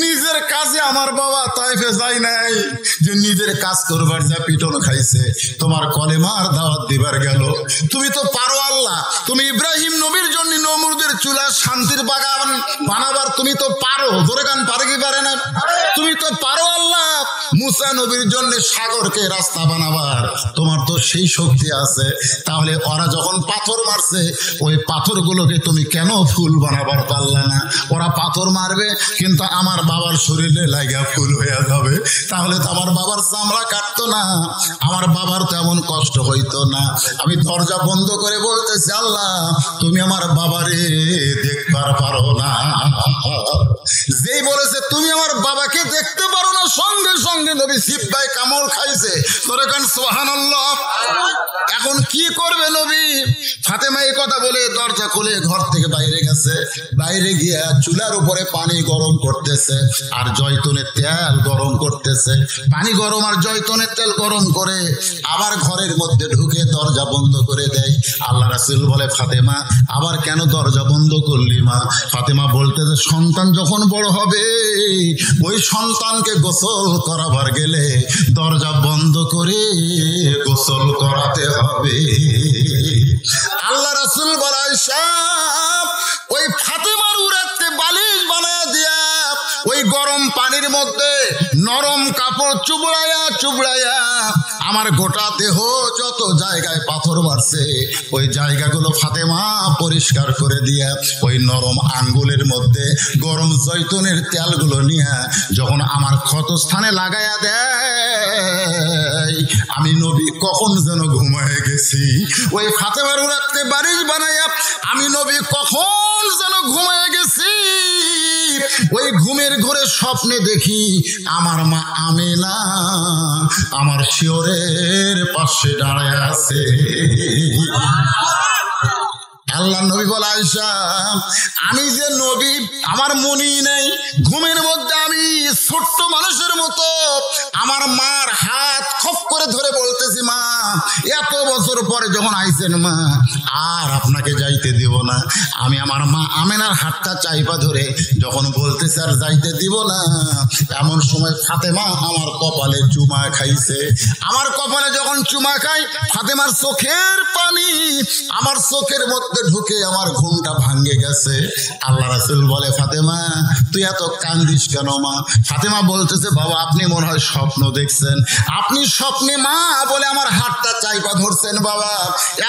নিজের কাজে আমার বাবা তাইফে যায় নাই, যে নিজের কাজ করবার যা পিটন খাইছে, তোমার কলেমার দাওয়াত দিবার গেল। তুমি তো পারো আল্লাহ, তুমি ইব্রাহিম নবীর জন্য নমরুদের চুলা শান্তির বাগান বানাবার তুমি তো পারো। ধরে গান পারে কি পারে না? তুমি তো পারো আল্লাহ, মুসা নবীর জন্য সাগরকে রাস্তা বানাবার তোমার তো সেই শক্তি আছে। তাহলে ওরা যখন পাথর মারছে ওই পাথরগুলোকে তুমি কেন ফুল বানাবার পারলে না? ওরা পাথর মারবে কিন্তু আমার বাবার শরীরে লাগা ফুল হয়ে যাবে, তাহলে তো আমার বাবার চামড়া কাটতো না, আমার বাবার তেমন কষ্ট হইতো না। আমি দরজা বন্ধ করে বলতেছি, আল্লাহ, তুমি আমার বাবারে দেখবার পারো না। যেই বলেছে তুমি আমার বাবাকে দেখতে পারো না, সঙ্গে সঙ্গে নবী সিব্বাই কামড় খাইছে। তোরে কান সুবহানাল্লাহ। এখন কি করবে নবী? ফাতেমা এই কথা বলে দরজা খুলে ঘর থেকে বাইরে গেছে। বাইরে গিয়া চুলার উপরে পানি গরম করতেছে আর জয়তুনের তেল গরম করতেছে। পানি গরম আর জয়তুনের তেল গরম করে আবার ঘরের মধ্যে ঢুকে দরজা বন্ধ করে দেয়। আল্লাহ রাসূল বলে, ফাতেমা, আবার কেন দরজা বন্ধ করলি মা? ফাতেমা বলতেছে, সন্তান যখন বড় হবে ওই সন্তানকে গোসল করাবার গেলে দরজা বন্ধ করে গোসল করাতে হবে। আল্লাহ রাসূল বলে, আয়েশা, ওই ফাতেমার উড়াতে বালিশ বানায় দিয়া ওই গরম পানির মধ্যে নরম কাপড় চুবড়াইয়া চুবড়াইয়া আমার গোটা দেহ যত জায়গায় পাথর মারছে ওই জায়গাগুলো ফাতেমা পরিষ্কার করে দিয়া ওই নরম আঙ্গুলের মধ্যে গরম জয়তুনের তেলগুলো নিয়ে যখন আমার ক্ষতস্থানে লাগাইয়া দেয়, আমি নবী কখন যেন ঘুমায় গেছি। ওই ফাতেমার উড়াতে বালিশ বানাইয়া আমি নবী কখন যেন ঘুমায় গেছি। ওই ঘুমের ঘরে স্বপ্নে দেখি আমার মা আমেনা আমার শিয়রের পাশে দাঁড়ায় আছে। আল্লাহ নবী বলে, আয়েশা, আমি যে নবী আমার মনেই নেই, ঘুমের মধ্যে আমি ছোট্ট মানুষের মতো আমার মার হাত খপ করে ধরে বলতেছি, মা, এত বছর পরে যখন আইছেন মা, আর আপনাকে যাইতে দিব না। আমি আমার মা আমেনার হাতটা চাইপা ধরে যখন বলতেছে আর যাইতে দিব না, এমন সময় ফাতেমা আমার কপালে চুমা খাইছে। আমার কপালে যখন চুমা খাই, ফাতেমার চোখের পানি আমার চোখের মধ্যে ঢুকে আমার ঘুমটা ভাঙ্গে গেছে। আল্লাহ রাসূল বলে, ফাতেমা, তুই এত কান্দিস কেন মা? ফাতেমা বলতেছে, বাবা, আপনি মনে হয় স্বপ্ন দেখছেন, আপনি স্বপ্নে মা বলে আমার হাতটা চাইপা ধরছেন বাবা,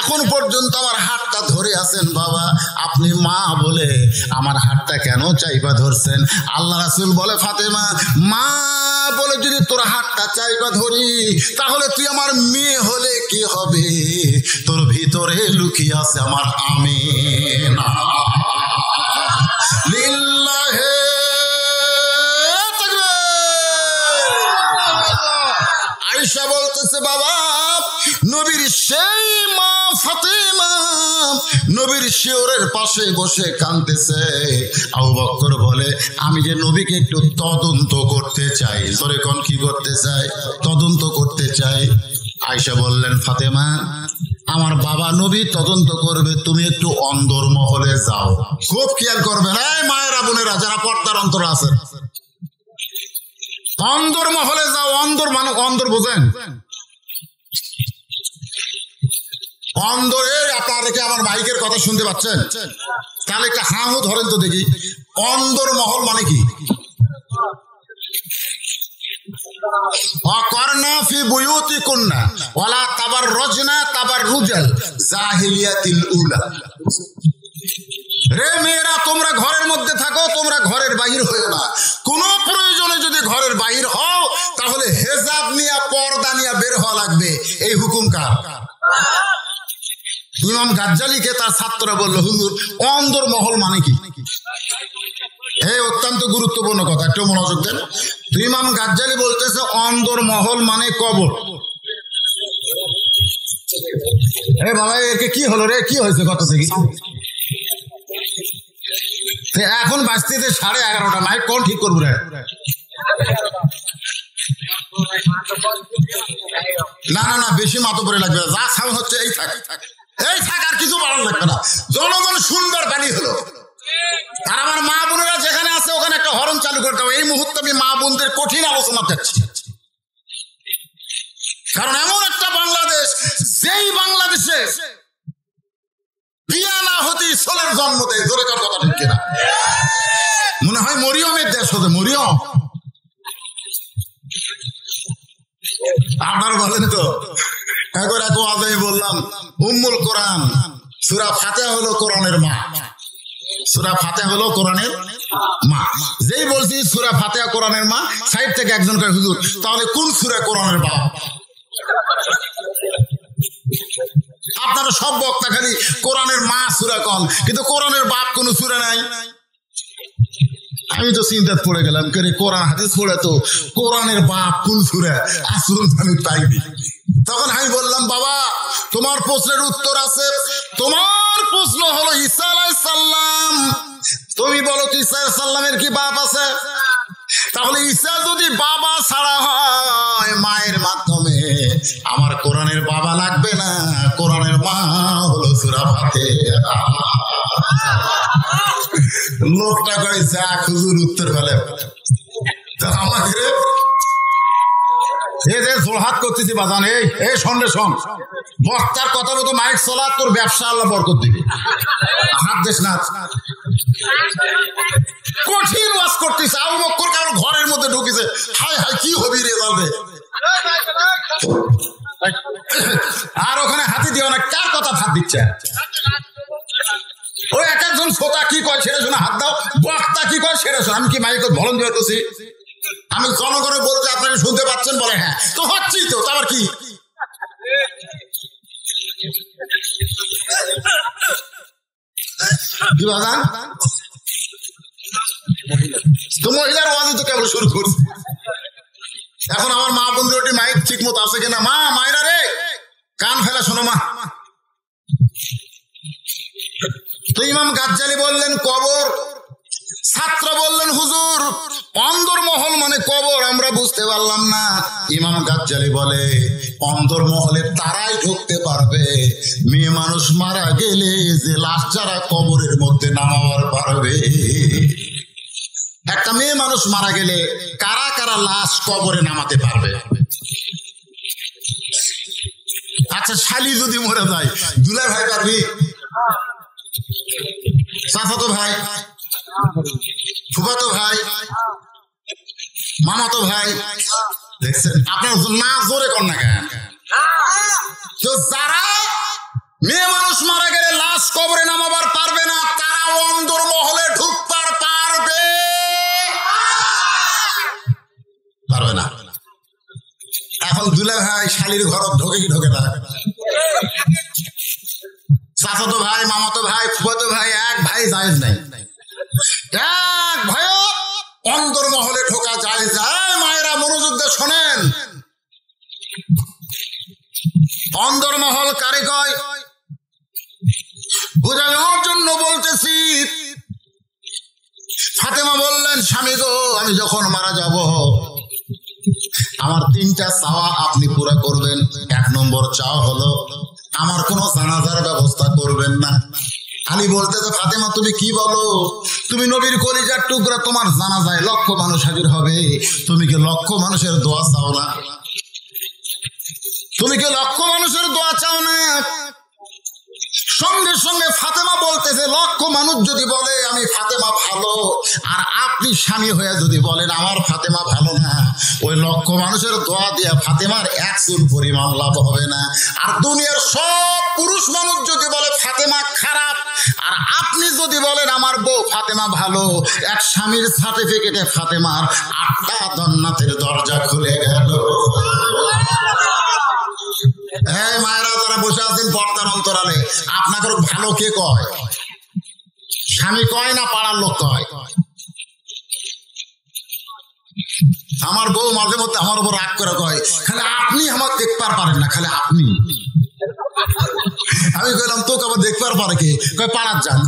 এখন পর্যন্ত আমার হাতটা ধরে আছেন বাবা, আপনি মা বলে আমার হাতটা কেন চাইপা ধরছেন? আল্লাহ রাসূল বলে, ফাতেমা, মা বলে যদি তোর হাতটা চাইপা ধরি তাহলে তুই আমার মেয়ে হলে কি হবে? তোর ভিতরে লুকিয়ে আছে আমার আমেনা। লিল্লাহে আয়েশা বলতেছে, বাবা, নবীর সেই মা ফাতেমা নবীর শিয়রের পাশে বসে কাঁদতেছে। আবু বকর বলে, আমি যে নবীকে একটু তদন্ত করতে চাই। তোরে কোন কি করতে চাই? তদন্ত করতে চাই। আয়েশা বললেন, ফাতেমা আমার বাবা নবী তদন্ত করবে, তুমি একটু অন্দর মহলে যাও, খুব খেয়াল করবেন এই মায়েরা বোনেরা যারা পর্দার অন্তর আছেন, অন্দর মহলে যাও। অন্দর মানে অন্দর বোঝেন? অন্দরে আপনারা কি আমার মাইকের কথা শুনতে পাচ্ছেন? তাহলে একটা হাঁ ধরেন তো দেখি, অন্দর মহল মানে কি? অকর্ণা ফি বুয়ুতিকুন্না ওয়ালা তাবাররুজনা তাবাররুজাল জাহিলিয়াতিল উলা। রে মেয়েরা, তোমরা ঘরের মধ্যে থাকো, তোমরা ঘরের বাহির হও না। কোন প্রয়োজনে যদি ঘরের বাহির হও তাহলে হেজাব নিয়ে পর্দা নিয়ে বের হওয়া লাগবে। এই হুকুম কার? ইমাম গাজ্জালীকে তার ছাত্ররা বলল, হুজুর অন্দর মহল মানে কি? এই অত্যন্ত গুরুত্বপূর্ণ কথা, একটু মনোযোগ দেন। ইমাম গাজ্জালী বলতেছে অন্দর মহল মানে কবর। বাবা একে কি হলো রে, কি হয়েছে কত থেকে? এখন বাজতেছে 11:30, মাইক কোন ঠিক করবো রে? না না না, বেশি মাতব্বরি লাগবে, যা সাউন্ড হচ্ছে এই থাক, এই থাক, আর কিছু বাড়ানো লাগবে না। জনগণ সুন্দর বাণী হলো। আর আমার মা বোনেরা যেখানে আছে ওখানে একটা হরন চালু করতে হবে। এই মুহূর্তে আমি মা বোনদের কঠিন আলোচনা করছি, কারণ এমন একটা বাংলাদেশ, যেই বাংলাদেশে বিয়া না হতে ছেলের জন্ম দেয়। জোরে কার কথা ঠিক কিনা? মনে হয় মরিয়মের দেশ হতে, মরিয়ম। আপনার বলেন তো, একবার এক ওয়াজে বললাম উম্মুল কোরআন সূরা ফাতিহা হলো কোরআনের মা। সূরা ফাতিহা হলো কোরআনের মা। যেই বলছি সূরা ফাতিহা কোরআনের মা, সাইড থেকে একজন কয়, হুজুর তাহলে কোন সূরা কোরআনের বাপ? আপনারা সব বক্তা খালি কোরআনের মা সূরা কন, কিন্তু কোরআনের বাপ কোন সূরা নাই। আমি তো চিন্তা পড়ে গেলাম, কে কোরআন হাদিস পড়ে তো কোরআনের বাপ কোন সূরা আসল আমি পাইনি। তখন আমি বললাম, বাবা তোমার প্রশ্নের উত্তর আছে। তোমার প্রশ্ন হলো ঈসা আলাইহিস সালাম, তুমি বলো তো ঈসা আলাইহিস সালামের কি বাপ আছে? তাহলে ঈসা যদি বাবা ছাড়া হয় মায়ের মাধ্যমে, আমার কোরআনের বাবা লাগবে না, কোরআনের মা হলো সূরা ফাতিহা। লোকটা কয় যা হুজুর উত্তর বলে। আমাদের জোরহাত করতেছি বাজান, এই সন্ধ্যে শোন, বক্তার কথা মতো মাইক চলা, তোর ব্যবসা আল্লাহ বরকত দিবে। হাত দেশ না, কঠিন ওয়াজ করতেছে। আবু বকর কারণ ঘরের মধ্যে ঢুকেছে, হাই হাই কি হবি রে যাবে। আর ওখানে হাতি দিও না, কার কথা হাত দিচ্ছে? ওই এক একজন শ্রোতা কি কয় সেটা শোনা হাত দাও, বক্তা কি কয় সেটা শোনা। আমি কি মাইক ভলন দিয়ে করছি? আমি জনগণে বলতে আপনারা শুনতে পাচ্ছেন? বলে হ্যাঁ, তো হচ্ছেই তো, আবার কি? তো মহিলার ওয়াজে তো কেবল শুরু করছে। এখন আমার মা বন্ধুর মাইক ঠিক মতো আছে কিনা? মা, মায়েরা রে কান ফেলা শোনো মা। তো ইমাম গাজ্জালী বললেন কবর। ছাত্র বললেন হুজুর অন্দরমহল মানে কবর, আমরা বুঝতে পারলাম না। ইমাম গাজ্জালী বলে অন্দরমহলে তারাই ঢুকতে পারবে মেয়ে মানুষ মারা গেলে যে লাশ যারা কবরের মধ্যে নামাবার পারবে। একটা মেয়ে মানুষ মারা গেলে কারা কারা লাশ কবরে নামাতে পারবে? আচ্ছা শালি যদি মরে যায়, দুলা ভাই পারবি? চাচাতো ভাই, ফুফাতো ভাই, মামাতো ভাই, দেখছেন? আপনার না জোরে কর না কেন? তো যারা মেয়ে মানুষ মারা গেলে লাশ কবরে নামাবার পারবে না, তারা অন্দর মহলে ঢুকবার পারবে না। এখন দুলা ভাই শালির ঘর ঢোকে কি ঢোকে না? চাচাতো ভাই, মামাতো ভাই, ফুফাতো ভাই, এক ভাই জায়েজ নাই। এক ভাই অন্দর মহলে ঢোকা যায় যায়। মায়েরা মনোযোগ দিয়ে শোনেন, অন্দর মহল কারে কয় বোঝানোর জন্য বলতেছি। ফাতেমা বললেন, স্বামী গো আমি যখন মারা যাব আমার 3টা চাওয়া আপনি পুরা করবেন। 1 নম্বর চাওয়া হলো আমার কোনো জানাজার ব্যবস্থা করবেন না। আলী বলতেছে, ফাতেমা তুমি কি বলো? তুমি নবীর কলিজার টুকরা, তোমার জানাজায় লক্ষ মানুষ হাজির হবে, তুমি কি লক্ষ মানুষের দোয়া চাও না? তুমি কি লক্ষ মানুষের দোয়া চাও না? সঙ্গে সঙ্গে ফাতেমা বলতেছে, লক্ষ মানুষ যদি বলে আমি ফাতেমা ভালো, আর আপনি স্বামী হয়ে যদি বলেন আমার ফাতেমা ভালো না, ওই লক্ষ মানুষের দোয়া দিয়ে ফাতেমার এক চুল পরিমাণ লাভ হবে না। আর দুনিয়ার সব পুরুষ মানুষ যদি বলে ফাতেমা খারাপ, আর আপনি যদি বলেন আমার বউ ফাতেমা ভালো, এক স্বামীর সার্টিফিকেটে ফাতেমার 8টা জান্নাতের দরজা খুলে গেল। এই মায়েরা যারা বসে আছেন পর্দার অন্তরালে, আপনাকে ভালো কে কয়? স্বামী কয় না পাড়ার লোক কয়? আমার বউ মাঝে মধ্যে আমার উপর রাগ করে কয়, খালি আপনি আমার দেখবার পারেন না, খালি আপনি। আমি কইলাম তোকে আবার দেখবার পারে কে? কয় পাড়ার যান,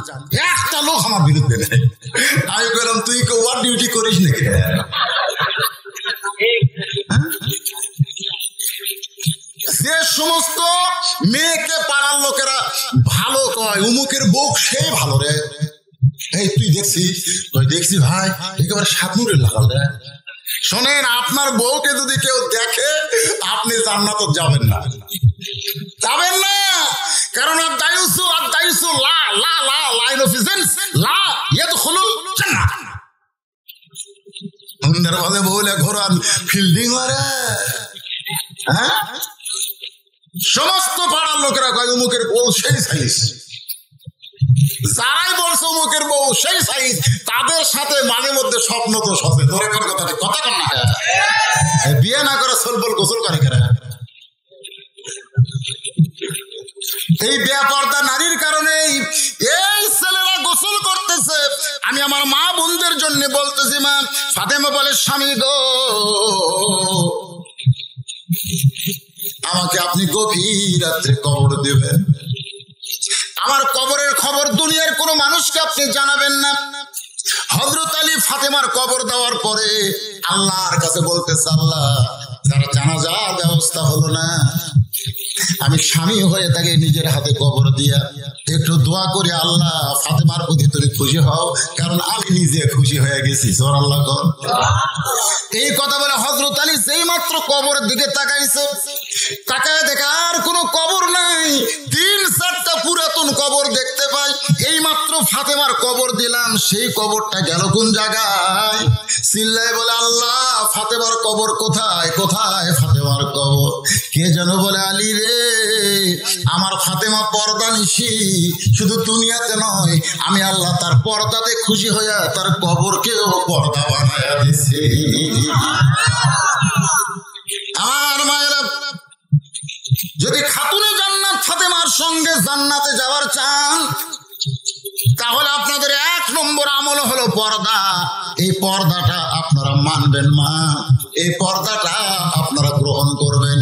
একটা লোক আমার বিরুদ্ধে নেই। আমি কইলাম তুই ওয়ার ডিউটি করিস নাকি? যে সমস্ত মেয়েকে পাড়ার লোকেরা ভালো কয়, উমুকের বউ সেই ভালো রে, এই তুই দেখছিস? দেখছি ভাই, একেবারে সাতনুরের লাগাল রে। শোনেন, আপনার বউকে যদি কেউ দেখে আপনি জান্নাতে যাবেন না, যাবেন না। কারণ বউলে ঘোরান ফিল্ডিং মারে। হ্যাঁ, সমস্ত পাড়ার লোকেরা কয় অমুকের বউ সেই সাইজ। যারাই বলছে অমুকের বউ সেই সাইজ, তাদের সাথে মাঝে মধ্যে স্বপ্ন তো সবে ধরে করে কথা কথা কর না। বিয়ে না করে সলবল গোসল করে কেন? এই বেপর্দা নারীর কারণে এই ছেলেরা গোসল করতেছে। আমি আমার মা বোনদের জন্য বলতেছি, মা ফাতেমা বলে, স্বামী গো আমাকে আপনি গভীর রাত্রে কবর দেবেন, আমার কবরের খবর দুনিয়ার কোন মানুষকে আপনি জানাবেন না। হযরত আলী ফাতেমার কবর দেওয়ার পরে আল্লাহর কাছে বলতেছে, আল্লাহ যারা জানাজার ব্যবস্থা হলো না, আমি স্বামী হয়ে তাকে নিজের হাতে কবর দিয়া একটু দোয়া করি, আল্লাহ ফাতেমার প্রতি তুমি খুশি হও, কারণ আমি নিজে খুশি হয়ে গেছি। সুবহানাল্লাহ। এই কথা বলে হযরত আলী সেই মাত্র কবরের দিকে তাকাইছে, তাকায় দেখে আর কোনো কবর নাই। 3-4টা পুরাতন কবর দেখতে পাই। এই মাত্র ফাতেমার কবর দিলাম, সেই কবরটা গেল কোন জায়গায়? চিল্লায় বলে, আল্লাহ ফাতেমার কবর কোথায়? কোথায় ফাতেমার কবর? কে যেন বলে, আলী রে, আমার ফাতেমা পর্দা নিশি, শুধু দুনিয়াতে নয়, আমি আল্লাহ তার পর্দাতে খুশি হইয়া তার কবরকেও পর্দা বানায়া দিছি। আমার মায়েরা, যদি খাতুনে জান্নাত ফাতেমার সঙ্গে জান্নাতে যাওয়ার চান, তাহলে আপনাদের 1 নম্বর আমল হলো পর্দা। এই পর্দাটা আপনারা মানবেন মা, এই পর্দাটা আপনারা গ্রহণ করবেন।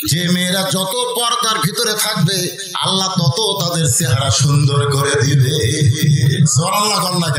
যে মেয়েরা যত পর্দার ভিতরে থাকবে আল্লাহ তত তাদের চেহারা সুন্দর করে দিবে। সুবহানাল্লাহ।